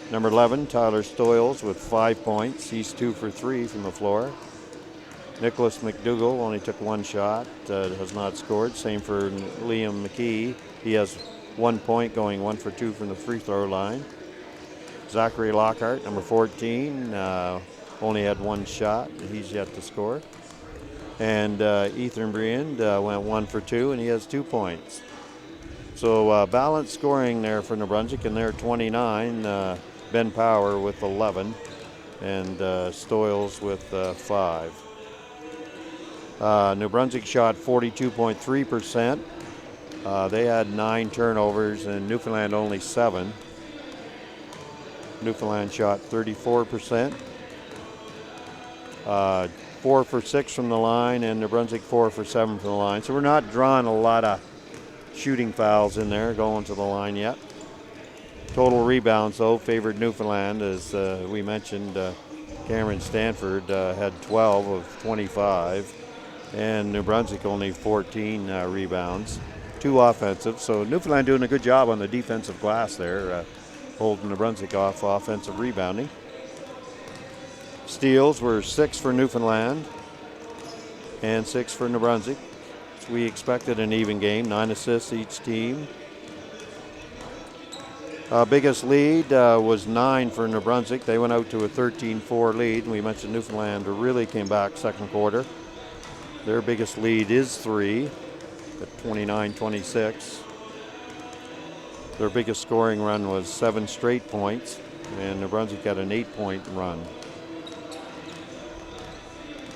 Number 11, Tyler Stoyles with 5 points. He's 2 for 3 from the floor. Nicholas McDougall only took 1 shot, has not scored. Same for Liam McKee. He has 1 point, going 1 for 2 from the free throw line. Zachary Lockhart, number 14, only had 1 shot. He's yet to score. And Ethan Briand went 1 for 2, and he has 2 points. So balanced scoring there for New Brunswick, and they're 29. Ben Power with 11, and Stoyles with 5. New Brunswick shot 42.3%. They had 9 turnovers, and Newfoundland only 7. Newfoundland shot 34%. 4 for 6 from the line, and New Brunswick 4 for 7 from the line. So we're not drawing a lot of shooting fouls in there going to the line yet. Total rebounds, though, favored Newfoundland. As we mentioned, Cameron Stanford had 12 of 25, and New Brunswick only 14 rebounds, 2 offensive. So Newfoundland doing a good job on the defensive glass there, holding New Brunswick off offensive rebounding. Steals were 6 for Newfoundland and 6 for New Brunswick. So we expected an even game, 9 assists each team. Biggest lead was 9 for New Brunswick. They went out to a 13-4 lead. And we mentioned Newfoundland really came back second quarter. Their biggest lead is 3 at 29-26. Their biggest scoring run was 7 straight points, and New Brunswick got an 8-point run.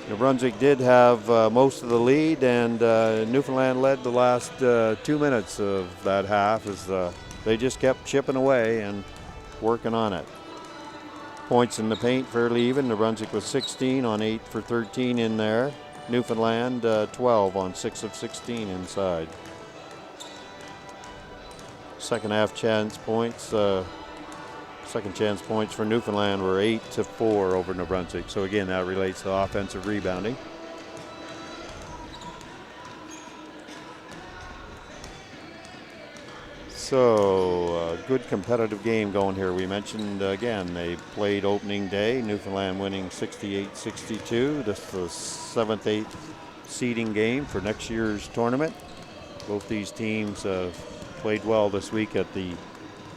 New Brunswick did have most of the lead, and Newfoundland led the last 2 minutes of that half as they just kept chipping away and working on it. Points in the paint fairly even. New Brunswick was 16 on 8 for 13 in there. Newfoundland 12 on 6 of 16 inside. Second chance points for Newfoundland were 8-4 over New Brunswick. So again, that relates to offensive rebounding. So good competitive game going here. We mentioned again they played opening day. Newfoundland winning 68-62. This is the 7th, 8th seeding game for next year's tournament. Both these teams played well this week at the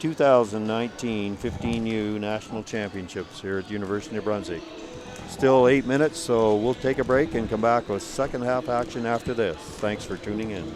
2019 15U National Championships here at the University of New Brunswick. Still 8 minutes, so we'll take a break and come back with second half action after this. Thanks for tuning in.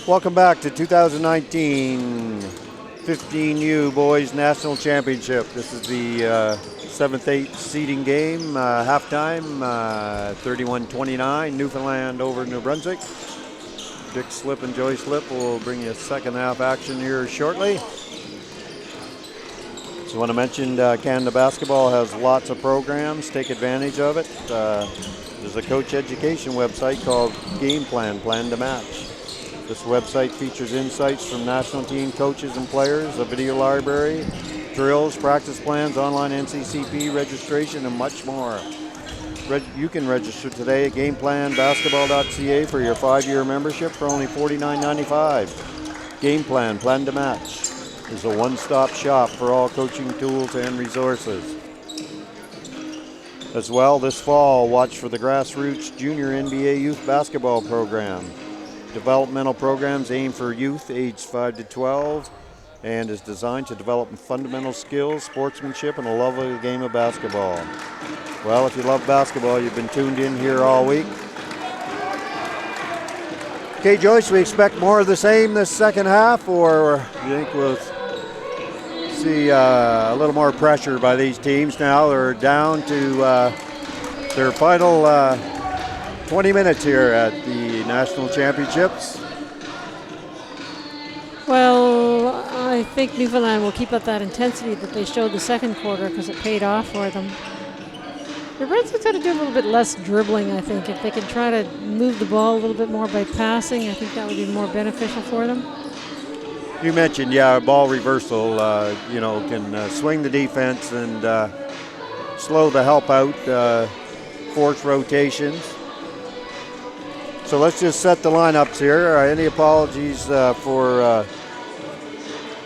Welcome back to 2019 15U Boys National Championship. This is the 7th-8th seeding game, halftime, 31-29, Newfoundland over New Brunswick. Dick Slip and Joy Slip will bring you second half action here shortly. So I want to mention Canada Basketball has lots of programs. Take advantage of it. There's a coach education website called Game Plan, Plan to Match. This website features insights from national team coaches and players, a video library, drills, practice plans, online NCCP registration, and much more. You can register today at GamePlanBasketball.ca for your 5-year membership for only $49.95. Game Plan, Plan to Match is a one-stop shop for all coaching tools and resources. As well, this fall, watch for the Grassroots Junior NBA Youth Basketball Program. Developmental programs aim for youth aged 5 to 12 and is designed to develop fundamental skills, sportsmanship, and a love of the game of basketball. Well, if you love basketball, you've been tuned in here all week. Okay, Joyce, we expect more of the same this second half, or you think we'll see a little more pressure by these teams now? They're down to their final 20 minutes here at the National Championships. Well, I think Newfoundland will keep up that intensity that they showed the second quarter because it paid off for them. The Brunswick's got to do a little bit less dribbling, I think. If they can try to move the ball a little bit more by passing, I think that would be more beneficial for them. You mentioned, ball reversal, can swing the defense and slow the help out, force rotations. So let's just set the lineups here. Any apologies for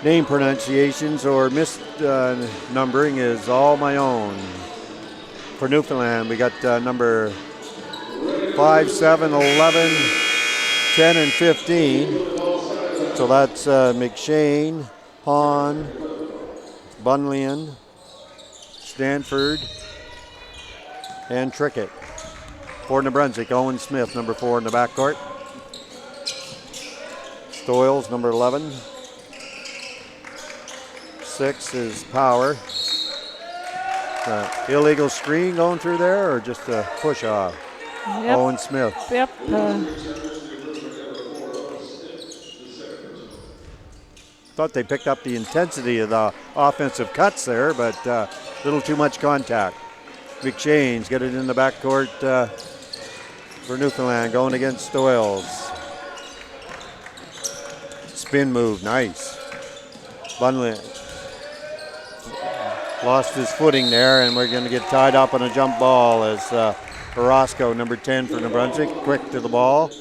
name pronunciations or misnumbering is all my own. For Newfoundland, we got number 5, 7, 11, 10, and 15. So that's McShane, Hahn, Bunlian, Stanford, and Trickett. For New Brunswick, Owen Smith, number 4 in the backcourt. Stoyles, number 11. 6 is Power. Illegal screen going through there, or just a push off? Yep. Owen Smith. Yep. Thought they picked up the intensity of the offensive cuts there, but a little too much contact. McShane's got it in the backcourt for Newfoundland, going against Stoyles. Spin move, nice. Bunley lost his footing there, and we're going to get tied up on a jump ball as Orozco, number 10 for New Brunswick, quick to the ball.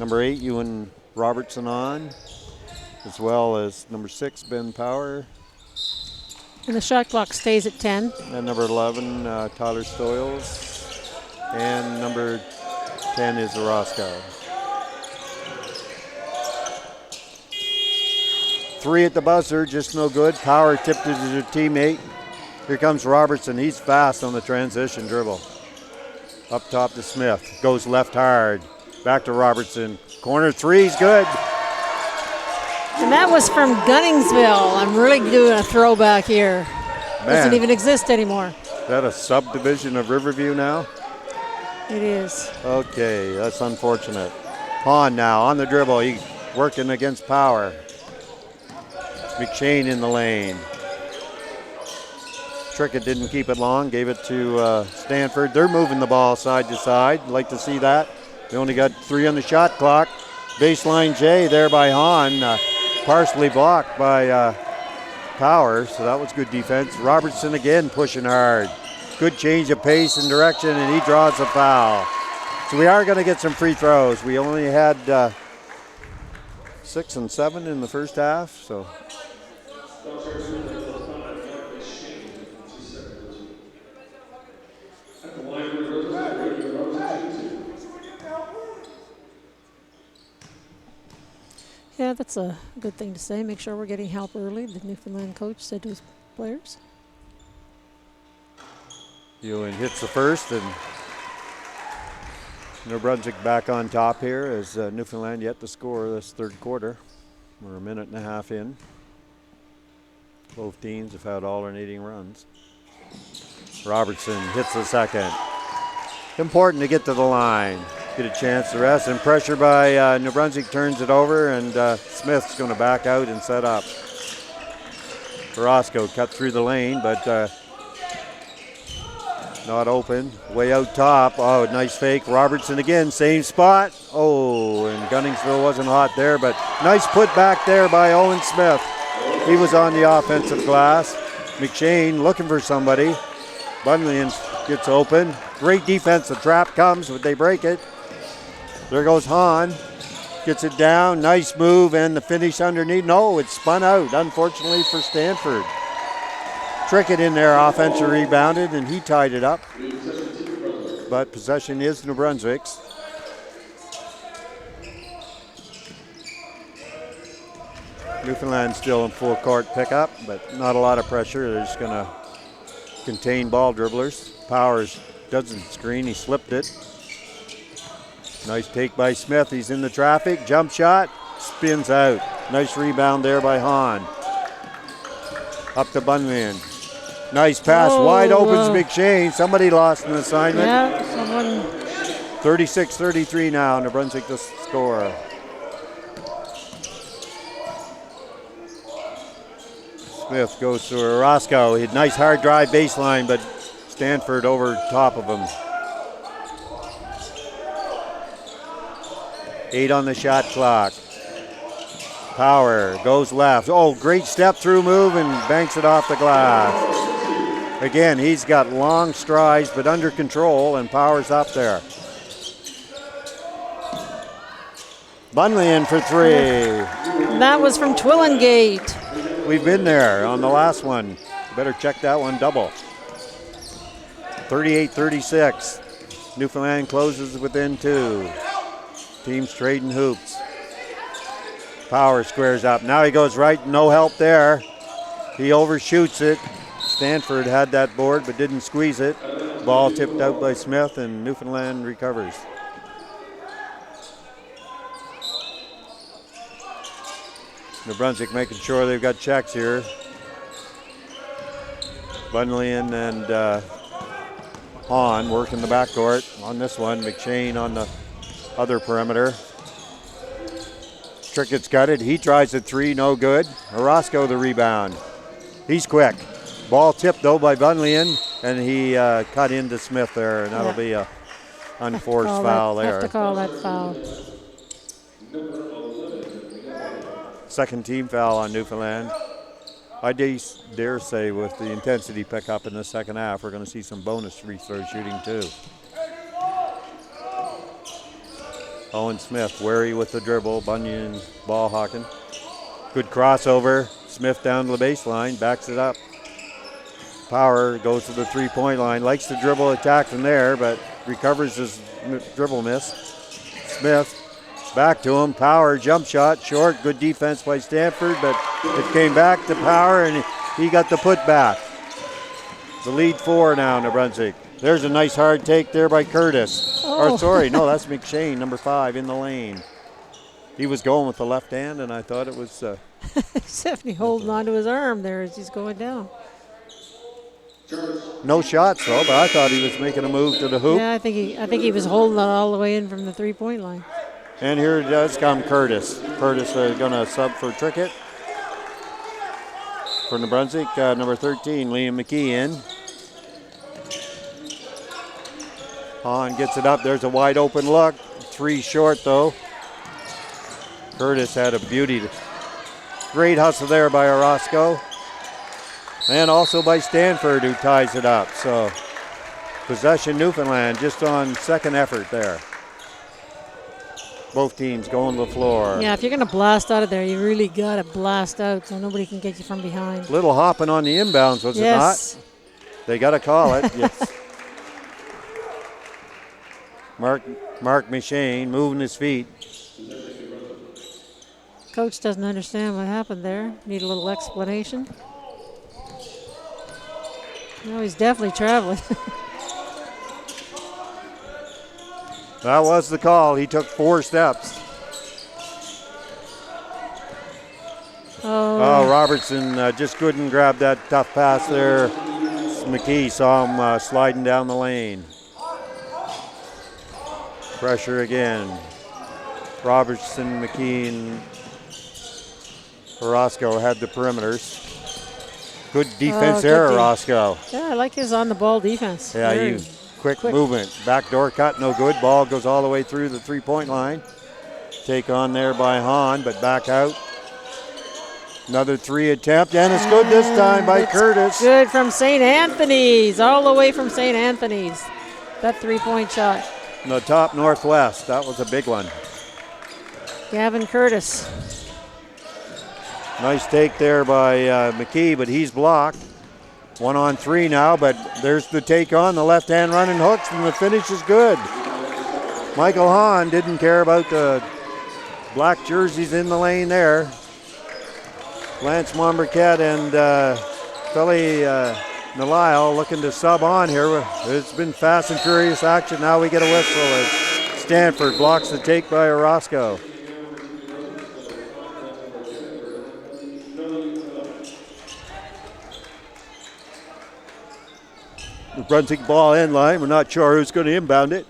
Number 8, Ewan Robertson on, as well as number 6, Ben Power. And the shot clock stays at 10. And number 11, Tyler Stoyles. And number 10 is Orozco. 3 at the buzzer, just no good. Power tipped it to his teammate. Here comes Robertson. He's fast on the transition dribble. Up top to Smith. Goes left hard. Back to Robertson. Corner 3's good. And that was from Gunningsville. I'm really doing a throwback here. Man. Doesn't even exist anymore. Is that a subdivision of Riverview now? It is. Okay, that's unfortunate. Hahn now on the dribble. He's working against Power. McShane in the lane. Trickett didn't keep it long, gave it to Stanford. They're moving the ball side to side. Like to see that. We only got 3 on the shot clock. Baseline J there by Hahn, partially blocked by Power, so that was good defense. Robertson again pushing hard. Good change of pace and direction, and he draws a foul. So we are going to get some free throws. We only had 6 and 7 in the first half, so. Yeah, that's a good thing to say. Make sure we're getting help early, the Newfoundland coach said to his players. Ewan hits the first, and New Brunswick back on top here as Newfoundland yet to score this third quarter. We're a minute and a half in. Both teams have had alternating runs. Robertson hits the second. Important to get to the line. Get a chance to rest, and pressure by New Brunswick turns it over, and Smith's going to back out and set up. Roscoe cut through the lane, but not open. Way out top. Oh, nice fake. Robertson again, same spot. Oh, and Gunningsville wasn't hot there, but nice put back there by Owen Smith. He was on the offensive glass. McShane looking for somebody. Bunyan gets open. Great defense. The trap comes, but they break it. There goes Hahn. Gets it down. Nice move, and the finish underneath. No, it's spun out, unfortunately for Stanford. Trickett in there, offensive rebounded, and he tied it up. But possession is New Brunswick's. Newfoundland still in full court pickup, but not a lot of pressure. They're just going to contain ball dribblers. Powers doesn't screen, he slipped it. Nice take by Smith, he's in the traffic, jump shot, spins out. Nice rebound there by Hahn. Up to Bunyan. Nice pass, wide opens McShane. Somebody lost an assignment. Yeah, someone. 36-33 now, New Brunswick to score. Smith goes to Orozco. He had nice hard drive baseline, but Stanford over top of him. 8 on the shot clock. Power goes left. Oh, great step through move and banks it off the glass. Again, he's got long strides, but under control, and Power's up there. Bunyan for 3. That was from Twillingate. We've been there on the last one. Better check that one double. 38-36. Newfoundland closes within 2. Teams trading hoops. Power squares up. Now he goes right, no help there. He overshoots it. Stanford had that board but didn't squeeze it. Ball tipped out by Smith, and Newfoundland recovers. New Brunswick making sure they've got checks here. Bunyan and Hahn working the backcourt on this one. McShane on the other perimeter. Trickett's got it. He tries a 3, no good. Orozco the rebound. He's quick. Ball tipped though by Bunyan, and he cut into Smith there, and that'll be a unforced foul there. Have to call that foul. Second team foul on Newfoundland. I dare say with the intensity pickup in the second half, we're going to see some bonus free throw shooting too. Owen Smith wary with the dribble. Bunyan ball hawking. Good crossover. Smith down to the baseline, backs it up. Power goes to the 3-point line. Likes to dribble attack from there, but recovers his dribble miss. Smith back to him. Power jump shot short. Good defense by Stanford, but it came back to Power, and he got the put back. The lead 4 now, New Brunswick. There's a nice hard take there by Curtis. Oh. Or sorry, no, that's McShane, number 5 in the lane. He was going with the left hand, and I thought it was. Stephanie holding on to his arm there as he's going down. No shots though, but I thought he was making a move to the hoop. Yeah, I think he was holding it all the way in from the 3-point line. And here it does come Curtis. Curtis going to sub for Trickett. For New Brunswick, number 13, Liam McKee in. Hahn gets it up. There's a wide open look. 3 short though. Curtis had a beauty. Great hustle there by Orozco. And also by Stanford, who ties it up. So possession Newfoundland just on second effort there. Both teams going to the floor. Yeah, if you're going to blast out of there, you really got to blast out so nobody can get you from behind. Little hopping on the inbounds, was it not? They got to call it. Yes. Mark McShane moving his feet. Coach doesn't understand what happened there. Need a little explanation. No, he's definitely traveling. That was the call. He took 4 steps. Oh, Robertson just couldn't grab that tough pass there. McKee saw him sliding down the lane. Pressure again. Robertson, McKee, and Orozco had the perimeters. Good defense there, Orozco. Yeah, I like his on-the-ball defense. Yeah, quick movement. Backdoor cut, no good. Ball goes all the way through the three-point line. Take on there by Hahn, but back out. Another 3 attempt, and it's good this time by Curtis. Good from St. Anthony's, all the way from St. Anthony's. That 3-point shot. In the top northwest, that was a big one. Gavin Curtis. Nice take there by McKee, but he's blocked. 1-on-3 now, but there's the take on. The left hand running hooks, and the finish is good. Michael Hahn didn't care about the black jerseys in the lane there. Lance Momberquette and Philly Nalile looking to sub on here. It's been fast and furious action. Now we get a whistle as Stanford blocks the take by Orozco. New Brunswick ball end line. We're not sure who's going to inbound it.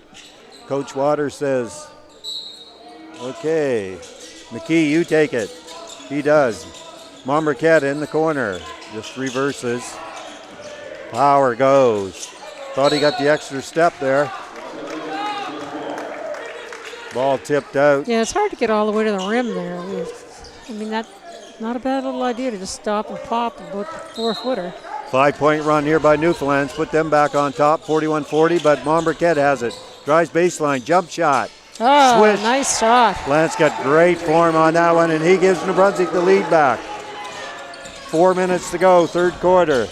Coach Waters says, okay, McKee, you take it. He does. Momberquette in the corner. Just reverses. Power goes. Thought he got the extra step there. Ball tipped out. Yeah, it's hard to get all the way to the rim there. I mean, that's not a bad little idea to just stop and pop about the 4-footer. 5-point run here by Newfoundlands. Put them back on top, 41-40, but Momberquette has it. Drives baseline, jump shot. Oh, Swish. Nice shot. Lance got great form on that one, and he gives New Brunswick the lead back. 4 minutes to go, third quarter.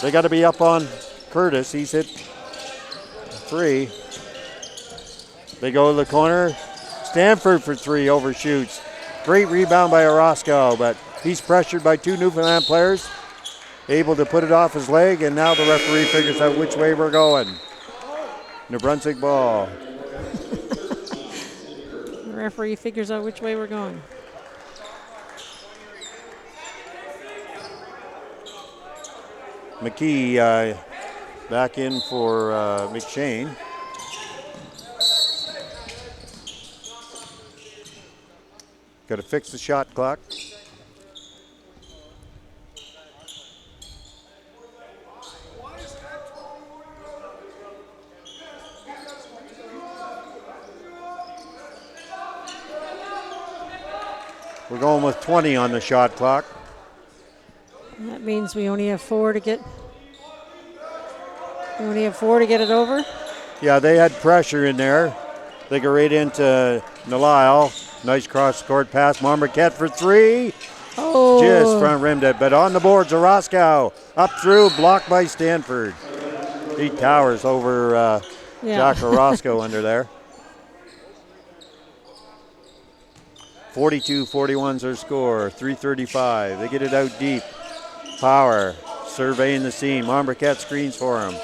They got to be up on Curtis. He's hit 3. They go to the corner. Stanford for 3, overshoots. Great rebound by Orozco, but he's pressured by 2 Newfoundland players. Able to put it off his leg, and now the referee figures out which way we're going. New Brunswick ball. The referee figures out which way we're going. McKee back in for McShane. Got to fix the shot clock. We're going with 20 on the shot clock. That means we only have 4 to get. We only have 4 to get it over. Yeah, they had pressure in there. They go right into Nalile. Nice cross-court pass. Momberquette for 3. Oh. Just front rimmed it, but on the boards, Orozco up through, blocked by Stanford. He towers over Jack Orozco under there. 42-41's their score. 3:35. They get it out deep. Power surveying the scene. Momberquette screens for him.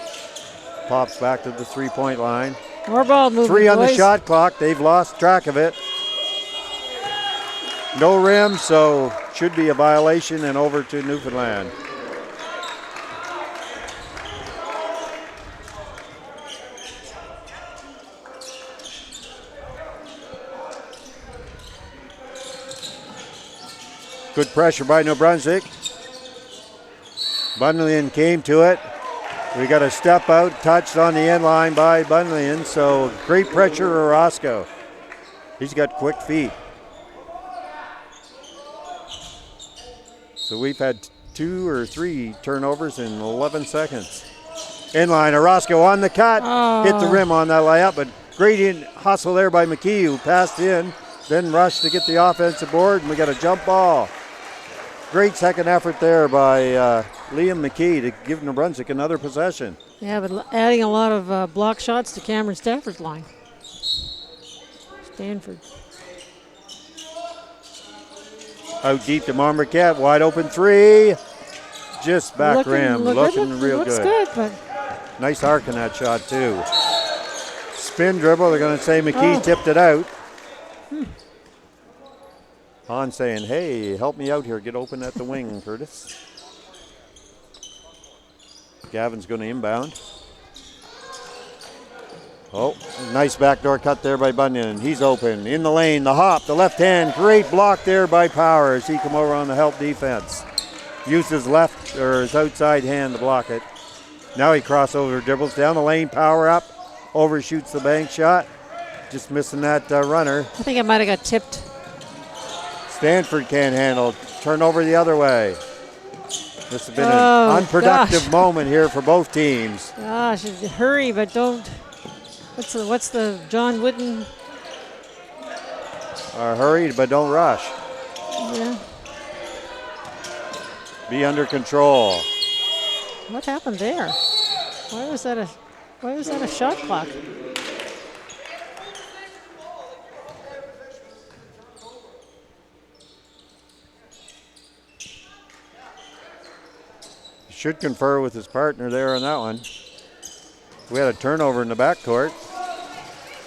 Pops back to the 3-point line. More ball movement, 3 on boys. the shot clock. They've lost track of it. No rim, so should be a violation, and over to Newfoundland. Good pressure by New Brunswick. Bunyan came to it. We got a step out, touched on the end line by Bunyan, so great pressure Orozco. He's got quick feet. So we've had 2 or 3 turnovers in 11 seconds. Inline, Orozco on the cut. Hit the rim on that layup, but great hustle there by McKee, who passed in, then rushed to get the offensive board, and we got a jump ball. Great second effort there by Liam McKee to give New Brunswick another possession. Yeah, but adding a lot of block shots to Cameron Stafford's line. Stanford. Out deep to Momberquette, wide open 3. Just back rim, looking real looks good. good, but Nice arc in that shot too. spin dribble. They're going to say McKee tipped it out. Hahn saying, hey, help me out here. Get open at the wing, Curtis. Gavin's going to inbound. Oh, nice backdoor cut there by Bunyan. He's open. In the lane, the hop, the left hand. Great block there by Power as he come over on the help defense. Used his left or his outside hand to block it. Now he crossover dribbles down the lane, Power up, overshoots the bank shot. Just missing that runner. I think it might have got tipped. Stanford can't handle. Turnover the other way. This has been an unproductive moment here for both teams. Gosh, hurry, but don't. What's the John Wooden? Hurry, but don't rush. Yeah. Be under control. What happened there? Why was that a shot clock? Should confer with his partner there on that one. We had a turnover in the backcourt,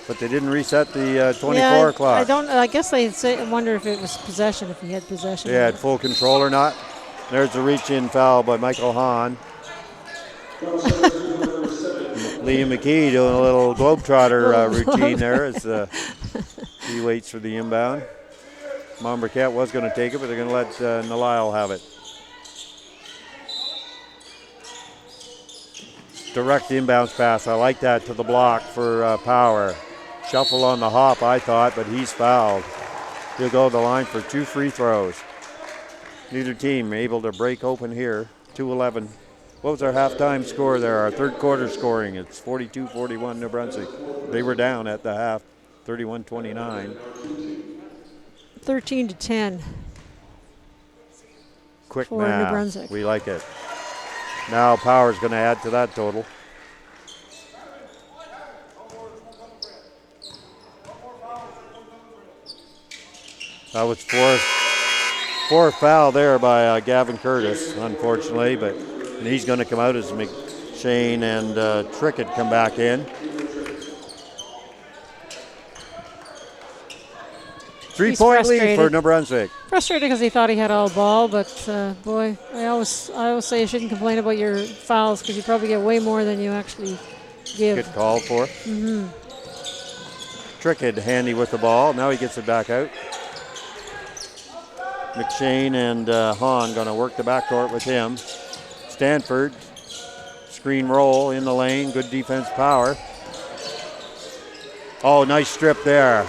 but they didn't reset the 24 clock. I guess they wonder if it was possession, if he had possession. Yeah, had full control or not. There's a reach-in foul by Michael Hahn. Liam McKee doing a little globetrotter routine there as he waits for the inbound. Monbriquet was going to take it, but they're going to let Nalile have it. Direct inbounds pass. I like that to the block for Power. Shuffle on the hop, I thought, but he's fouled. He'll go to the line for 2 free throws. Neither team able to break open here. 2-11. What was our halftime score there? Our third quarter scoring. It's 42-41 New Brunswick. They were down at the half, 31-29. 13-10. Quick for math. New Brunswick. We like it. Now Power's going to add to that total. That was fourth foul there by Gavin Curtis, unfortunately, but he's going to come out as McShane and Trickett come back in. 3-point lead for New Brunswick. Frustrated because he thought he had all ball, but boy, I always say you shouldn't complain about your fouls because you probably get way more than you actually give. Get called for. Mm-hmm. Trickett handy with the ball. Now he gets it back out. McShane and Hahn going to work the backcourt with him. Stanford, screen roll in the lane. Good defense, Power. Oh, nice strip there.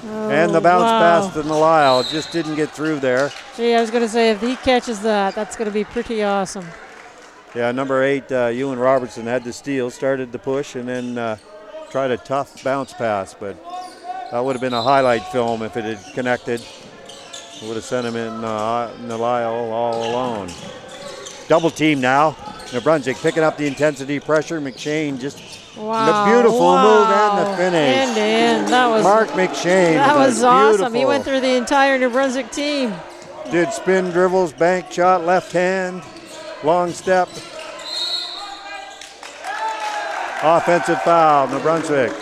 Oh, and the bounce pass to Nalile. Just didn't get through there. Gee, I was going to say, if he catches that, that's going to be pretty awesome. Yeah, number 8, Ewan Robertson had the steal, started the push, and then tried a tough bounce pass. But that would have been a highlight film if it had connected. It would have sent him in Nalile all alone. Double team now. New Brunswick picking up the intensity pressure. McShane just the beautiful move and the finish. And that was Mark McShane. That was awesome. He went through the entire New Brunswick team. Did spin dribbles, bank shot, left hand, long step. Offensive foul, New Brunswick.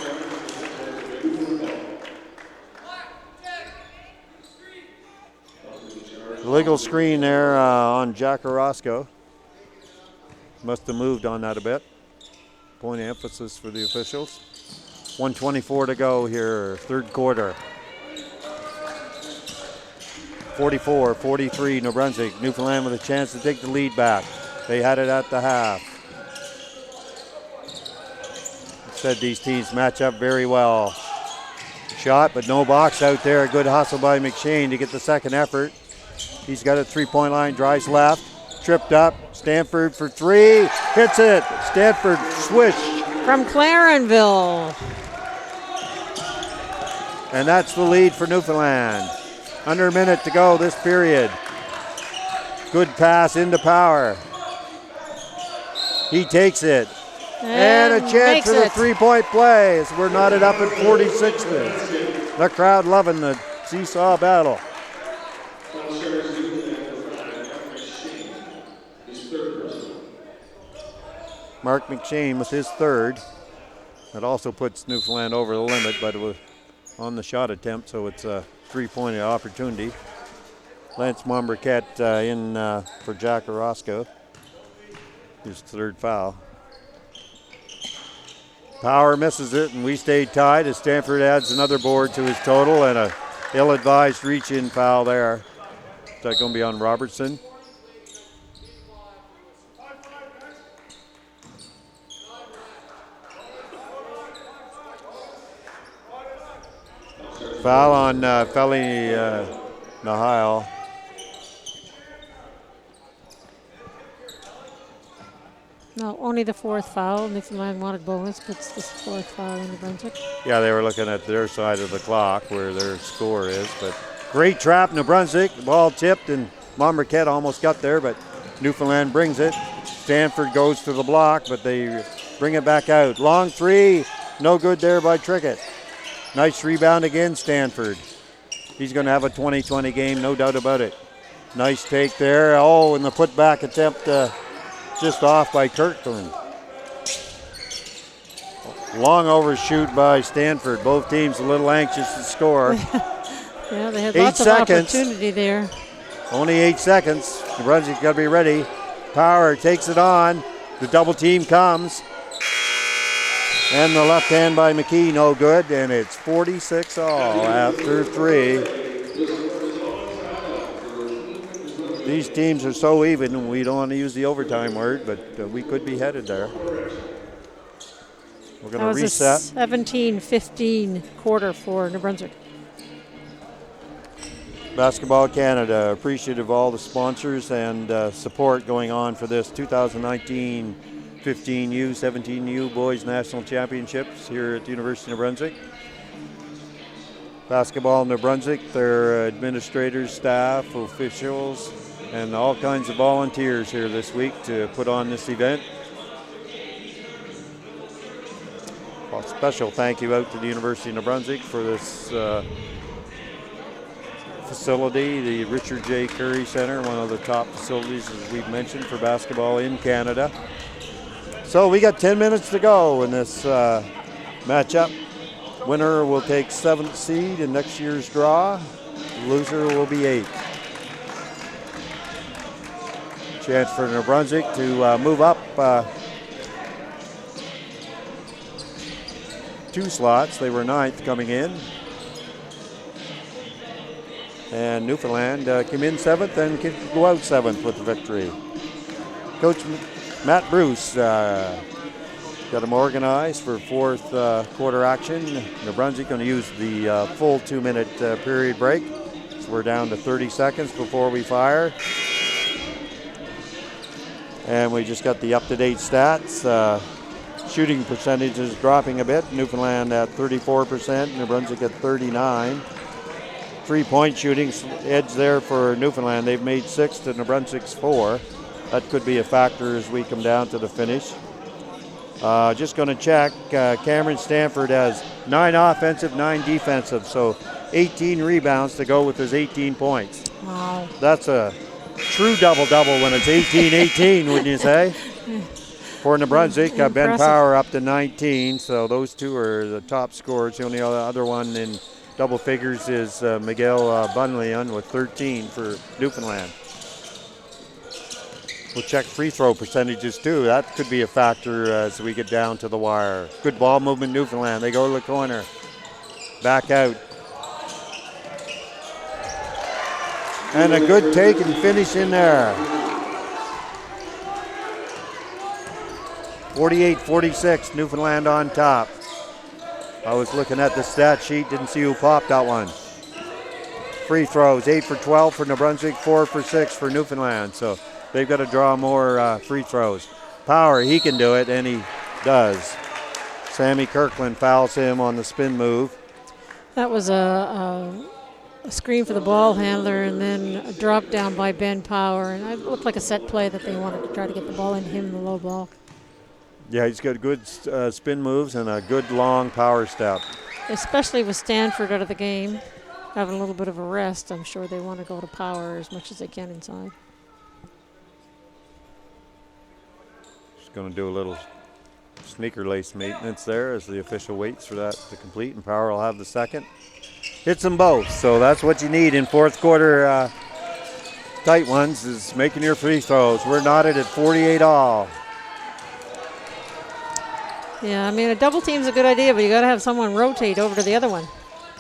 Legal screen there on Jack Orozco. Must have moved on that a bit. Point of emphasis for the officials. 1:24 to go here, third quarter. 44-43 New Brunswick. Newfoundland with a chance to take the lead back. They had it at the half. Said these teams match up very well. Shot, but no box out there. Good hustle by McShane to get the second effort. He's got a 3-point line, drives left, tripped up. Stanford for 3, hits it. Stanford swish. From Clarenville. And that's the lead for Newfoundland. Under a minute to go this period. Good pass into Power. He takes it. And a chance for the 3-point play as we're knotted up at 46. The crowd loving the seesaw battle. Mark McShane with his third. That also puts Newfoundland over the limit, but it was on the shot attempt, so it's a 3-point opportunity. Lance Marquette in for Jack Orozco. His third foul. Power misses it, and we stayed tied as Stanford adds another board to his total, and a ill-advised reach-in foul there. Is that going to be on Robertson? Foul on Feli Nahile. No, only the fourth foul. Newfoundland wanted bonus, but it's the fourth foul in New Brunswick. Yeah, they were looking at their side of the clock where their score is. But great trap, New Brunswick. The ball tipped, and Marquette almost got there, but Newfoundland brings it. Stanford goes to the block, but they bring it back out. Long three, no good there by Trickett. Nice rebound again, Stanford. He's going to have a 20-20 game, no doubt about it. Nice take there. Oh, and the putback attempt just off by Kirkland. Long overshoot by Stanford. Both teams a little anxious to score. Yeah, they had 8 lots seconds. of opportunity there. Only 8 seconds. New Brunswick's got to be ready. Power takes it on. The double team comes. And the left hand by McKee, no good. And it's 46 all after 3. These teams are so even, and we don't want to use the overtime word, but we could be headed there. We're going to reset. That was a 17-15 quarter for New Brunswick. Basketball Canada, appreciative of all the sponsors and support going on for this 2019 15U, 17U Boys National Championships here at the University of New Brunswick. Basketball New Brunswick, their administrators, staff, officials, and all kinds of volunteers here this week to put on this event. A special thank you out to the University of New Brunswick for this facility, the Richard J. Curry Center, one of the top facilities, as we've mentioned, for basketball in Canada. So we got 10 minutes to go in this matchup. Winner will take 7th seed in next year's draw. Loser will be 8th. Chance for New Brunswick to move up 2 slots. They were 9th coming in. And Newfoundland came in 7th and can go out 7th with the victory. Coach Matt Bruce got them organized for 4th quarter action. New Brunswick going to use the full 2-minute period break. So we're down to 30 seconds before we fire. And we just got the up-to-date stats. Shooting percentage is dropping a bit. Newfoundland at 34%, New Brunswick at 39%. 3-point shooting edge there for Newfoundland. They've made 6 to New Brunswick's 4. That could be a factor as we come down to the finish. Just going to check. Cameron Stanford has 9 offensive, 9 defensive, so 18 rebounds to go with his 18 points. Wow. That's a true double-double when it's 18-18, wouldn't you say? For New Brunswick, Ben Power up to 19, so those two are the top scorers. The only other one in double figures is Miguel Bunleon with 13 for Newfoundland. We'll check free throw percentages too. That could be a factor as we get down to the wire. Good ball movement, Newfoundland. They go to the corner. Back out. And a good take and finish in there. 48-46, Newfoundland on top. I was looking at the stat sheet, didn't see who popped that one. Free throws, 8 for 12 for New Brunswick, 4 for 6 for Newfoundland. So they've got to draw more free throws. Power, he can do it, and he does. Sammy Kirkland fouls him on the spin move. That was a screen for the ball handler, and then a drop down by Ben Power. And it looked like a set play that they wanted to try to get the ball into him in the low ball. Yeah, he's got good spin moves and a good long power step. Especially with Stanford out of the game, having a little bit of a rest, I'm sure they want to go to Power as much as they can inside. Just going to do a little sneaker lace maintenance there as the official waits for that to complete, and Power will have the second. Hits them both, so that's what you need in fourth quarter tight ones, is making your free throws. We're knotted at 48 all. Yeah, I mean, a double team's a good idea, but you got to have someone rotate over to the other one.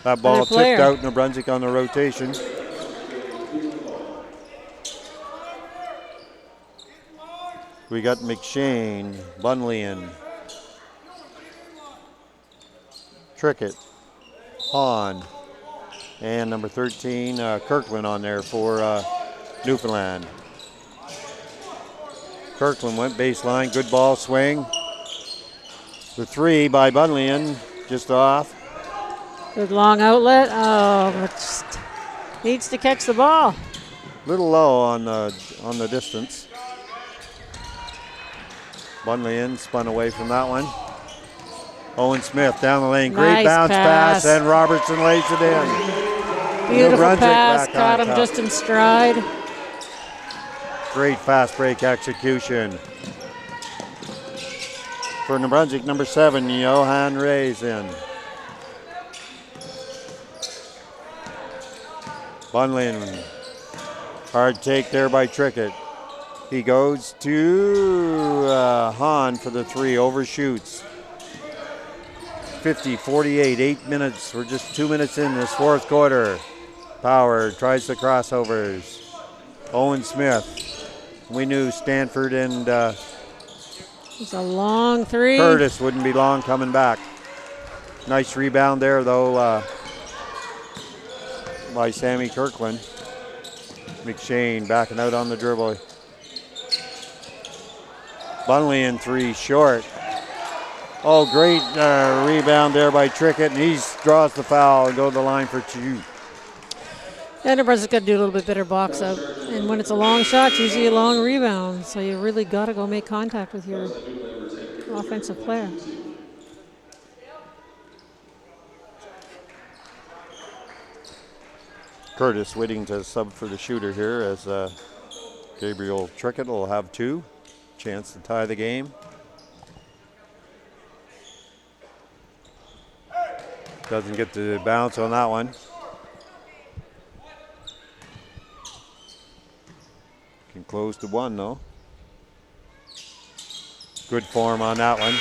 That ball tipped out, New Brunswick on the rotation. We got McShane, Bunleyan, Trickett, Hahn, and number 13, Kirkland on there for Newfoundland. Kirkland went baseline, good ball swing. The three by Bunleyan, just off. Good long outlet. Oh, but just needs to catch the ball. Little low on the distance. Bunleyan spun away from that one. Owen Smith down the lane. Great Nice bounce pass, and Robertson lays it in. Beautiful pass, caught him just in stride. Great fast break execution. For New Brunswick, number 7, Johan Reyes in. Bunleyan, hard take there by Trickett. He goes to Hahn for the three, overshoots. 50-48, 8 minutes. We're just 2 minutes in this fourth quarter. Power tries the crossovers. Owen Smith. We knew Stanford and it's a long three. Curtis wouldn't be long coming back. Nice rebound there, though, by Sammy Kirkland. McShane backing out on the dribble. Bunleyan three short. Oh, great rebound there by Trickett, and he draws the foul and go to the line for two. Yeah, New Brunswick's got to do a little bit better box out. And when it's a long shot, it's usually a long rebound. So you really got to go make contact with your offensive player. Curtis waiting to sub for the shooter here as Gabriel Trickett will have two. Chance to tie the game. Doesn't get the bounce on that one. Can close to one though. Good form on that one.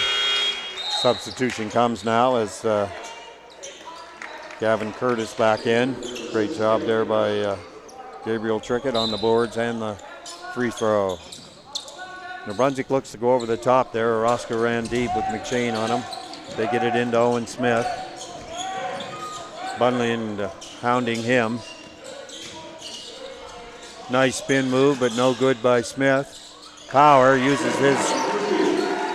Substitution comes now as Gavin Curtis back in. Great job there by Gabriel Trickett on the boards and the free throw. New Brunswick looks to go over the top there. Orozco ran deep with McShane on him. They get it into Owen Smith. Bunleyan hounding him. Nice spin move, but no good by Smith. Power uses his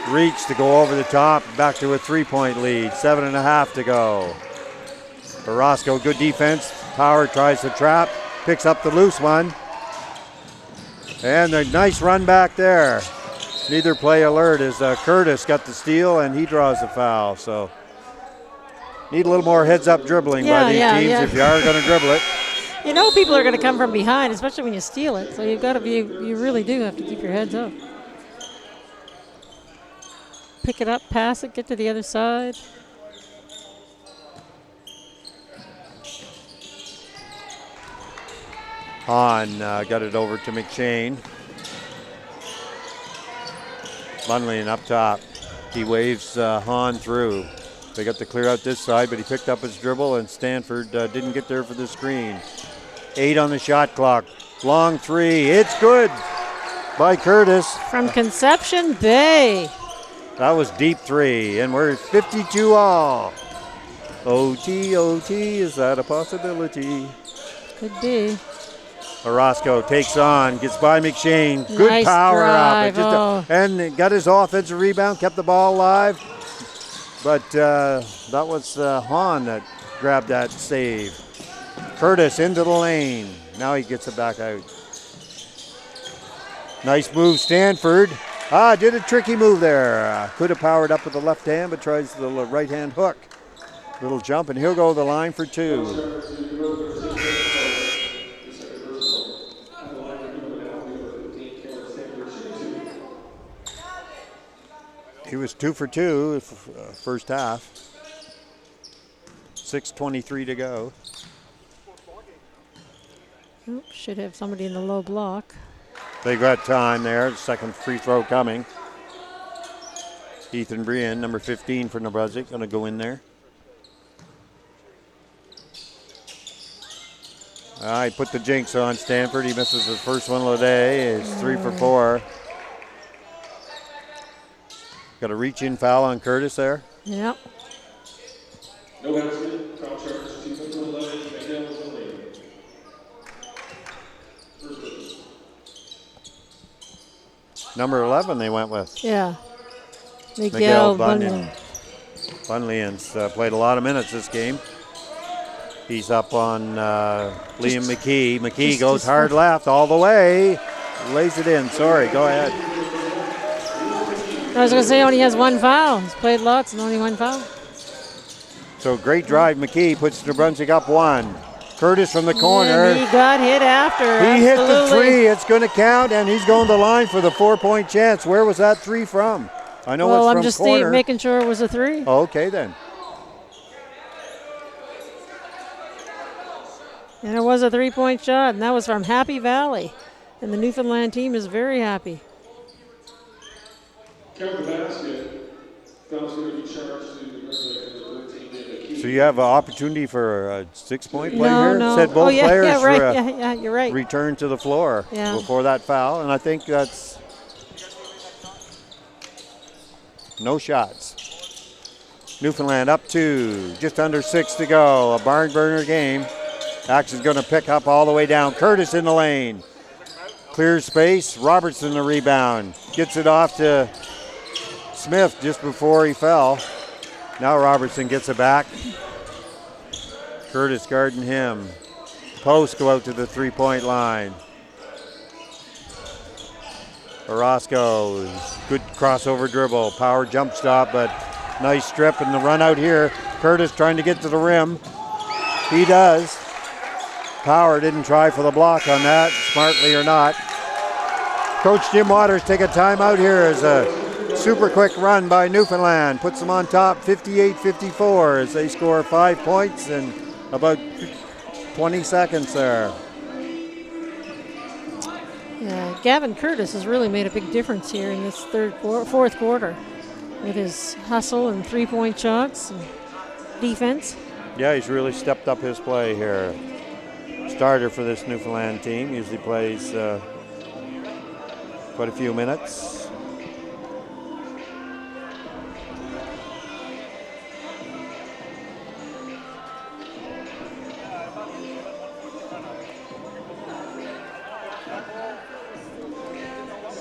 reach to go over the top, back to a 3-point lead. 7.5 to go. Orozco, good defense. Power tries to trap, picks up the loose one. And a nice run back there. Neither play alert as Curtis got the steal and he draws the foul. So need a little more heads-up dribbling by these teams if you are going to dribble it. You know people are going to come from behind, especially when you steal it. So you've got to be, you really do have to keep your heads up. Pick it up, pass it, get to the other side. Hahn got it over to McShane. Bunleyan up top. He waves Hahn through. They got to clear out this side, but he picked up his dribble, and Stanford didn't get there for the screen. 8 on the shot clock. Long three. It's good by Curtis. From Conception Bay. That was deep three, and we're 52 all. OT, is that a possibility? Could be. Orozco takes on, gets by McShane. Good Nice power drive. up. And got his offensive rebound, kept the ball alive. But that was Hahn that grabbed that save. Curtis into the lane. Now he gets it back out. Nice move, Stanford. Did a tricky move there. Could have powered up with the left hand, but tries the right hand hook. Little jump, and he'll go to the line for two. She was 2 for 2 first half. 6:23 to go. Oh, should have somebody in the low block. They got time there. Second free throw coming. Ethan Brian, number 15 for New Brunswick, going to go in there. He put the jinx on Stanford. He misses his first one of the day. He's 3 for 4. Got a reach-in foul on Curtis there. Yep. No accident. Foul charge. Team number 11. Miguel Bunyan. First witness. Number 11 they went with. Yeah. Miguel Bunyan. Bunyan's played a lot of minutes this game. He's up on Liam McKee. McKee goes hard left all the way. Lays it in. Sorry, go ahead. I was going to say only has 1 foul. He's played lots and only 1 foul. So great drive. McKee puts New Brunswick up 1. Curtis from the corner. And he got hit after. He hit the Absolutely. 3. It's going to count, and he's going to the line for the 4-point chance. Where was that 3 from? I know Well, it's from I'm just corner. making sure it was a 3. Oh, okay, then. And it was a 3-point shot, and that was from Happy Valley. And the Newfoundland team is very happy. Count the basket. Foul's going to be charged to the Brunswick number 13 and McKee. So you have an opportunity for a 6-point play No, here? no. Said both players yeah, right. for a Yeah, you're right. return to the floor Yeah. before that foul, and I think that's no shots. Newfoundland up 2, just under 6 to go. A barn burner game. Axe is going to pick up all the way down. Curtis in the lane. Clears space. Robertson the rebound. Gets it off to Smith just before he fell. Now Robertson gets it back. Curtis guarding him. Post go out to the 3-point line. Orozco, good crossover dribble. Power jump stop, but nice strip and the run out here. Curtis trying to get to the rim. He does. Power didn't try for the block on that, smartly or not. Coach Jim Waters take a timeout here as a super quick run by Newfoundland. Puts them on top 58-54 as they score 5 points in about 20 seconds there. Yeah, Gavin Curtis has really made a big difference here in this fourth quarter with his hustle and 3-point shots and defense. Yeah, he's really stepped up his play here. Starter for this Newfoundland team. Usually plays quite a few minutes.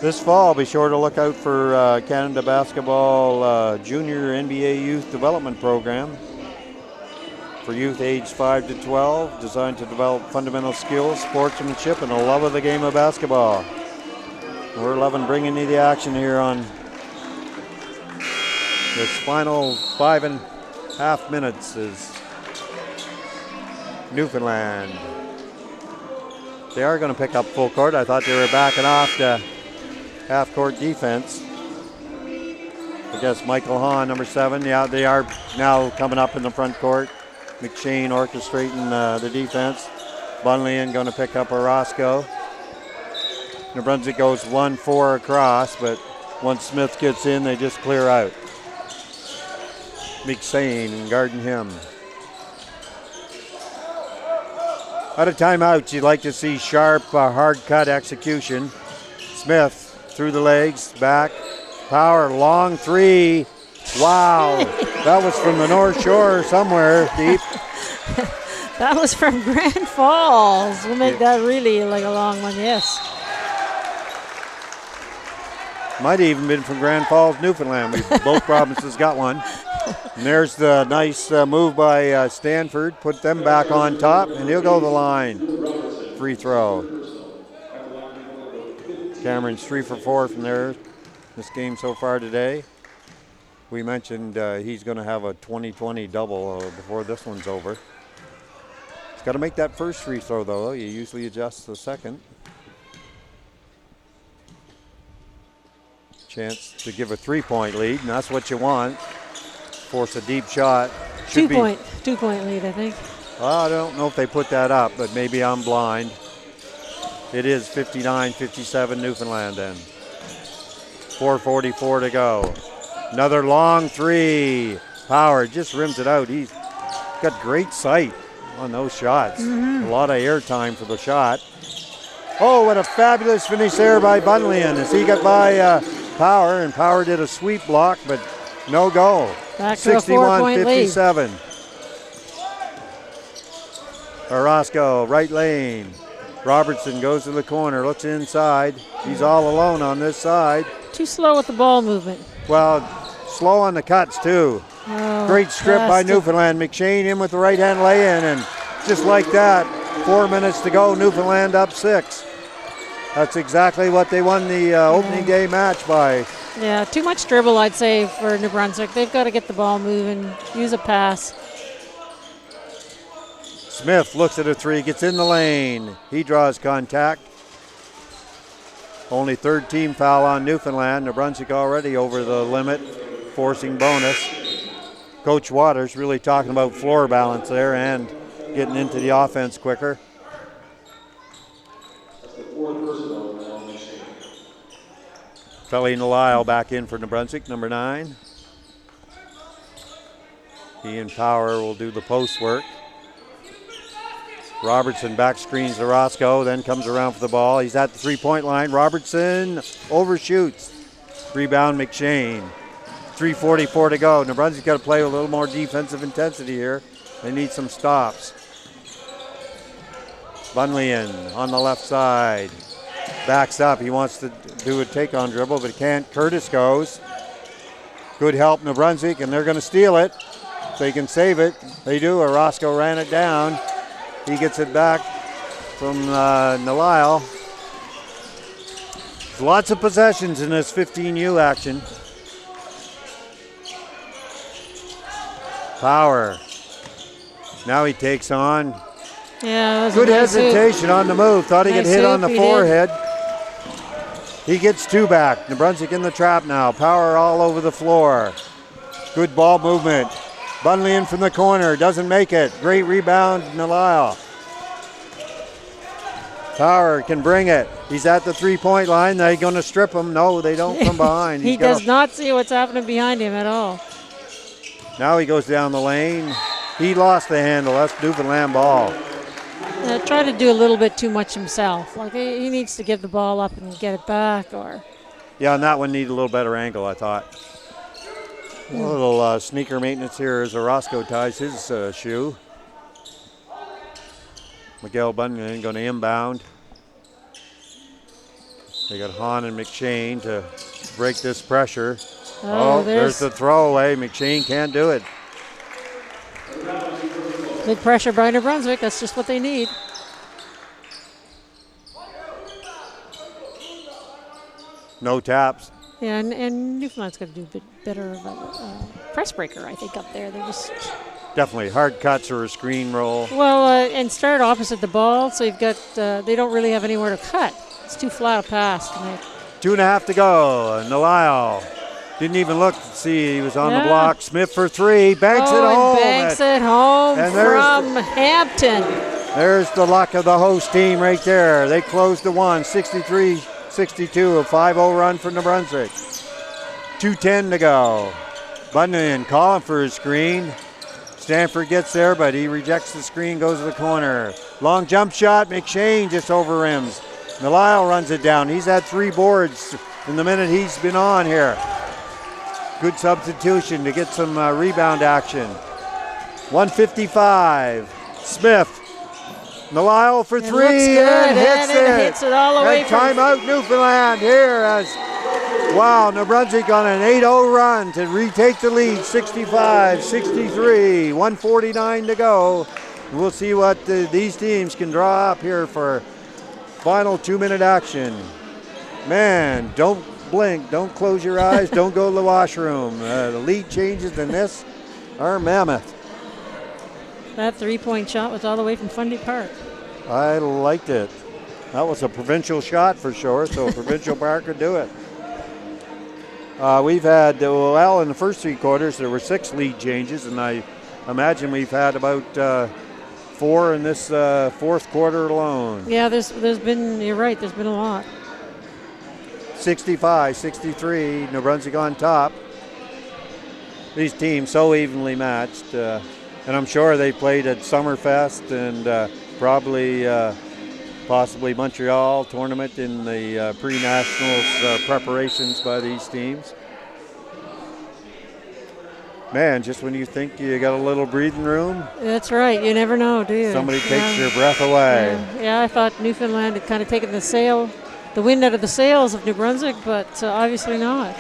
This fall, be sure to look out for Canada Basketball Junior NBA Youth Development Program for youth aged 5 to 12, designed to develop fundamental skills, sportsmanship, and a love of the game of basketball. We're loving bringing you the action here on this final 5.5 minutes is Newfoundland. They are going to pick up full court. I thought they were backing off to half-court defense. I guess Michael Hahn, number 7. Yeah, they are now coming up in the front court. McShane orchestrating the defense. Bunyan going to pick up Orozco. New Brunswick goes 1-4 across, but once Smith gets in, they just clear out. McShane guarding him. Out of timeouts, you'd like to see sharp, hard-cut execution. Smith through the legs, back. Power, long 3. Wow, that was from the North Shore somewhere deep. That was from Grand Falls. We'll make that really like a long one, yes. Might have even been from Grand Falls, Newfoundland. Both provinces got one. And there's the nice move by Stanford. Put them back on top, and he'll go to the line. Free throw. Cameron's 3 for 4 from there this game so far today. We mentioned he's going to have a 20-20 double before this one's over. He's got to make that first free throw, though. You usually adjust the second. Chance to give a 3-point lead, and that's what you want. Force a deep shot. 2-point lead, I think. Well, I don't know if they put that up, but maybe I'm blind. It is 59-57 Newfoundland then. 4:44 to go. Another long three. Power just rims it out. He's got great sight on those shots. A lot of air time for the shot. Oh, what a fabulous finish there by Bunleyan as he got by Power, and Power did a sweep block, but no go. Back to a 4-point lead. 61-57. Orozco, right lane. Robertson goes to the corner, looks inside. He's all alone on this side. Too slow with the ball movement. Well, slow on the cuts too. Oh, Great strip by Newfoundland. McShane in with the right hand lay-in, and just like that, 4 minutes to go, Newfoundland up 6. That's exactly what they won the opening day match by. Yeah, too much dribble, I'd say, for New Brunswick. They've got to get the ball moving, use a pass. Smith looks at a three, gets in the lane. He draws contact. Only third team foul on Newfoundland. New Brunswick already over the limit, forcing bonus. Coach Waters really talking about floor balance there and getting into the offense quicker. That's the fourth personal now on the machine. Felly Nalile back in for New Brunswick, number 9. He and Power will do the post work. Robertson back screens to Roscoe, then comes around for the ball. He's at the 3-point line. Robertson overshoots. Rebound McShane. 3:44 to go. New Brunswick's got to play with a little more defensive intensity here. They need some stops. Bunleyan on the left side. Backs up. He wants to do a take-on dribble, but he can't. Curtis goes. Good help, New Brunswick, and they're going to steal it. If they can save it, they do. Orozco ran it down. He gets it back from Nalile. Lots of possessions in this 15U action. Power. Now he takes on. Yeah, that was good a nice hesitation on the move. Thought he Nice could hit on the hoop, he forehead. He gets 2 back. New Brunswick in the trap now. Power all over the floor. Good ball movement. Bunleyan from the corner, doesn't make it. Great rebound, Nalile. Power can bring it. He's at the 3-point line. They're going to strip him. No, they don't from behind. He does not see what's happening behind him at all. Now he goes down the lane. He lost the handle. That's Newfoundland ball. Try to do a little bit too much himself. Like he needs to give the ball up and get it back, or. Yeah, and that one needed a little better angle, I thought. A little sneaker maintenance here as Orozco ties his shoe. Miguel Bunyan going to inbound. They got Hahn and McShane to break this pressure. Oh, there's the throwaway. McShane can't do it. Big pressure by New Brunswick. That's just what they need. No taps. Yeah, and Newfoundland's got to do a bit better of a press breaker, I think, up there. They're just... Definitely. Hard cuts or a screen roll. Well, and start opposite the ball, so you've got... they don't really have anywhere to cut. It's too flat a pass to make. 2.5 to go. Nalile didn't even look to see he was on the block. Smith for 3. Banks it home. Banks it home from Hampton. There's the luck of the host team right there. They closed the one. 63-62. A 5-0 run for New Brunswick. 2:10 to go. Bunyan calling for his screen. Stanford gets there, but he rejects the screen, goes to the corner. Long jump shot. McShane just over rims. Nalile runs it down. He's had 3 boards in the minute he's been on here. Good substitution to get some rebound action. 1:55. Smith. Nalile for 3 and hits it all the way. And timeout Newfoundland here as, wow, New Brunswick on an 8-0 run to retake the lead, 65-63, 1:49 to go. We'll see what these teams can draw up here for final 2-minute action. Man, don't blink, don't close your eyes, don't go to the washroom. The lead changes in this are mammoth. That 3-point shot was all the way from Fundy Park. I liked it. That was a provincial shot for sure, so Provincial Park could do it. We've had, well, in the first 3 quarters, there were 6 lead changes, and I imagine we've had about 4 in this 4th quarter alone. Yeah, there's been, you're right, there's been a lot. 65-63, New Brunswick on top. These teams so evenly matched, and I'm sure they played at Summerfest and possibly Montreal tournament in the pre-nationals preparations by these teams. Man, just when you think you got a little breathing room, that's right. You never know, do you? Somebody takes your breath away. Yeah, I thought Newfoundland had kind of taken the wind out of the sails of New Brunswick, but obviously not.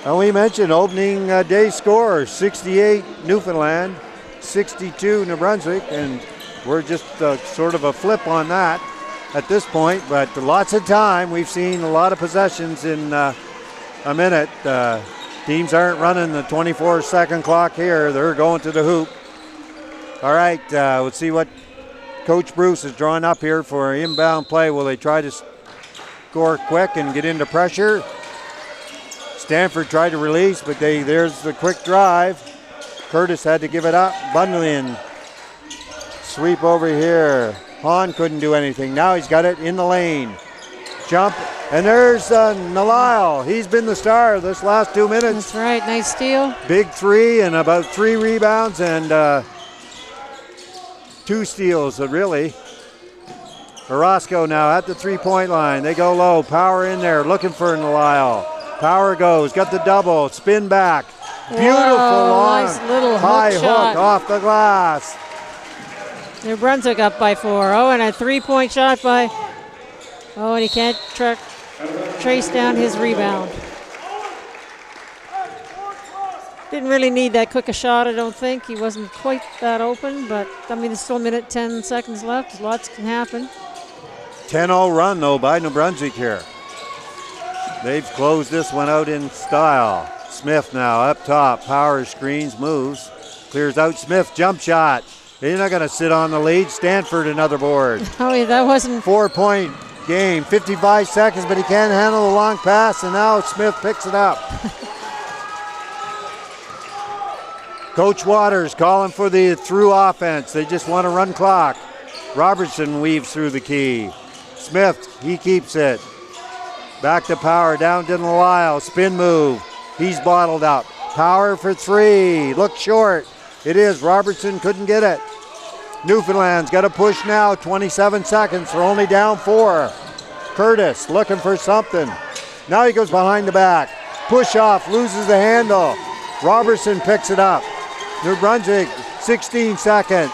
And we mentioned opening day score, 68 Newfoundland, 62 New Brunswick, and we're just sort of a flip on that at this point, but lots of time. We've seen a lot of possessions in a minute. Teams aren't running the 24-second clock here. They're going to the hoop. All right, let's see what Coach Bruce is drawing up here for inbound play. Will they try to score quick and get into pressure? Stanford tried to release, but there's the quick drive. Curtis had to give it up. Bunyan sweep over here. Hahn couldn't do anything. Now he's got it in the lane. Jump, and there's Nalile. He's been the star this last 2 minutes. That's right, nice steal. Big 3 and about 3 rebounds and 2 steals, really. Orozco now at the 3-point line. They go low, Power in there, looking for Nalile. Power goes, got the double, spin back. Beautiful long, nice little high hook shot. off the glass. New Brunswick up by 4. Oh, and a 3-point shot by, and he can't trace down his rebound. Didn't really need that quick a shot, I don't think. He wasn't quite that open, but I mean, there's still a minute, 10 seconds left. Lots can happen. 10-0 run, though, by New Brunswick here. They've closed this one out in style. Smith now up top. Power screens, moves. Clears out Smith, jump shot. He's not going to sit on the lead. Stanford another board. Oh, yeah, that wasn't... 4-point game, 55 seconds, but he can't handle the long pass, and now Smith picks it up. Coach Waters calling for the through offense. They just want to run clock. Robertson weaves through the key. Smith, he keeps it. Back to Power, down to Nalile. Spin move. He's bottled up. Power for 3. Look short. It is. Robertson couldn't get it. Newfoundland's got to push now. 27 seconds. They're only down 4. Curtis looking for something. Now he goes behind the back. Push off. Loses the handle. Robertson picks it up. New Brunswick, 16 seconds.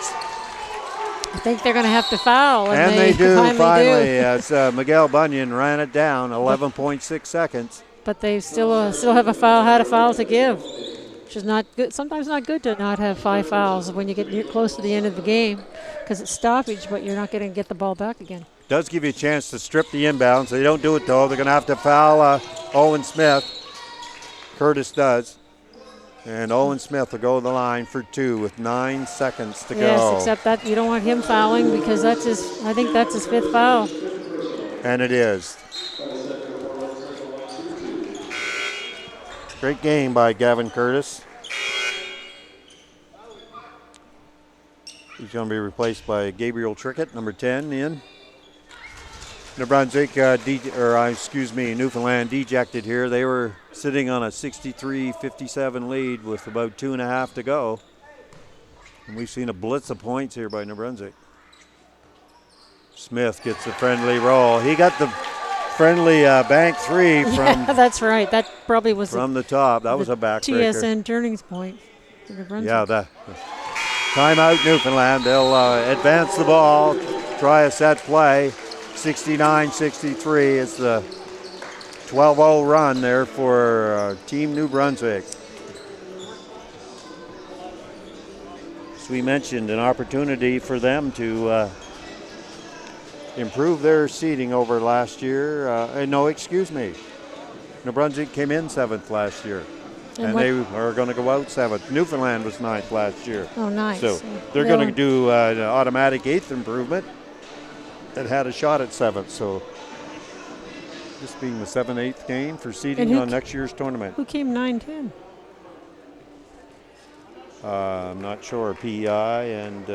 I think they're going to have to foul. And they do, finally. As Miguel Bunyan ran it down, 11.6 seconds. But they still have had a foul to give, which is not good. Sometimes not good to not have 5 fouls when you get close to the end of the game, because it's stoppage, but you're not going to get the ball back again. Does give you a chance to strip the inbounds. They don't do it, though. They're going to have to foul Owen Smith. Curtis does. And Owen Smith will go to the line for 2 with 9 seconds to go. Yes, except that you don't want him fouling because I think that's his 5th foul. And it is. Great game by Gavin Curtis. He's going to be replaced by Gabriel Trickett, number 10 in. New Brunswick, Newfoundland dejected here. They were sitting on a 63-57 lead with about 2.5 to go. And we've seen a blitz of points here by New Brunswick. Smith gets a friendly roll. He got the friendly bank 3 from... Yeah, that's right. That probably was from the top. That was a backbreaker. TSN turning point to New Brunswick. Yeah, that timeout Newfoundland. They'll advance the ball, try a set play. 69-63 is the 12-0 run there for Team New Brunswick. As we mentioned, an opportunity for them to improve their seeding over last year. New Brunswick came in 7th last year. And they are going to go out 7th. Newfoundland was 9th last year. Oh, nice. So they're going to do an automatic 8th improvement. That had a shot at 7th, so This being the 7-8 game for seeding on next year's tournament. Who came 9-10? I'm not sure. PEI and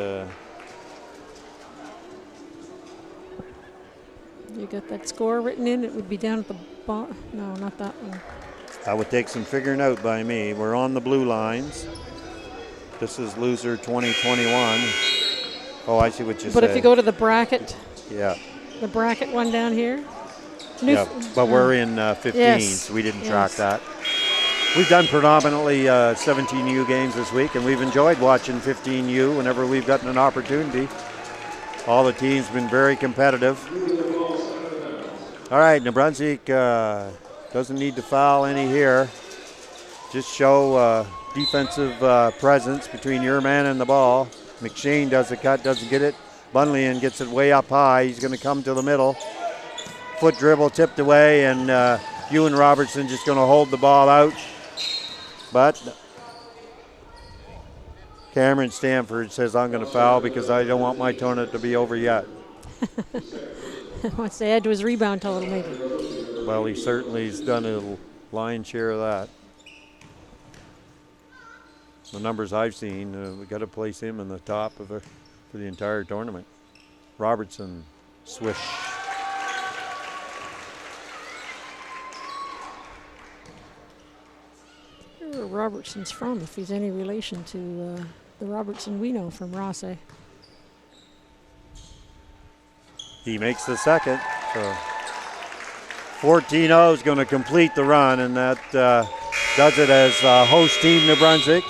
You got that score written in? It would be down at the bottom. No, not that one. that would take some figuring out by me. We're on the blue lines. This is loser 2021. Oh, I see what you said. But if you go to the bracket, yeah, the bracket one down here. yeah, but we're in 15, Yes. so we didn't track that. We've done predominantly 17U games this week, and we've enjoyed watching 15U whenever we've gotten an opportunity. All the teams have been very competitive. All right, New Brunswick doesn't need to foul any here. Just show defensive presence between your man and the ball. McShane does the cut, doesn't get it. Bunleyan gets it way up high. He's going to come to the middle. Foot dribble tipped away, and Ewan Robertson just going to hold the ball out. But Cameron Stanford says, I'm going to foul because I don't want my tournament to be over yet. Wants to add to his rebound total, maybe. Well, he certainly has done a lion's share of that. The numbers I've seen, we got to place him in the top of for the entire tournament. Robertson, swish. Where Robertson's from, if he's any relation to the Robertson we know from Rosse. He makes the second. So 14-0 is going to complete the run, and that does it as host team New Brunswick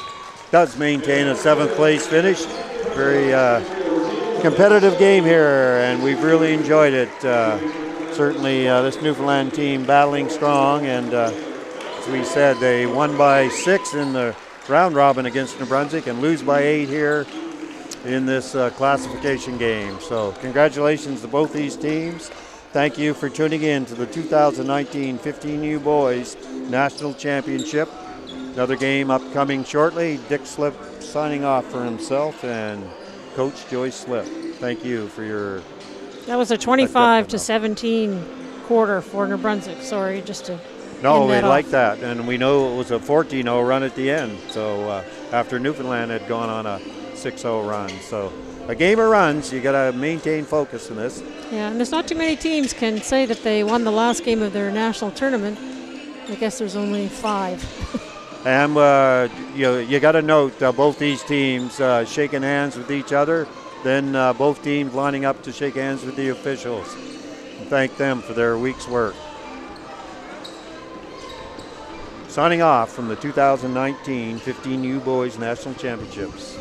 does maintain a 7th place finish. Very competitive game here, and we've really enjoyed it. Certainly this Newfoundland team battling strong, and as we said, they won by 6 in the round robin against New Brunswick and lose by 8 here in this classification game. So congratulations to both these teams. Thank you for tuning in to the 2019 15U Boys National Championship. Another game upcoming shortly. Dick Slip signing off for himself and Coach Joyce Slip. Thank you for your... That was a 25-17 quarter for New Brunswick. Sorry, just to... No, we like that. And we know it was a 14-0 run at the end. So after Newfoundland had gone on a 6-0 run. So a game of runs, you got to maintain focus in this. Yeah, and there's not too many teams can say that they won the last game of their national tournament. I guess there's only 5. And you got to note both these teams shaking hands with each other, then both teams lining up to shake hands with the officials. And thank them for their week's work. Signing off from the 2019 15U Boys National Championships.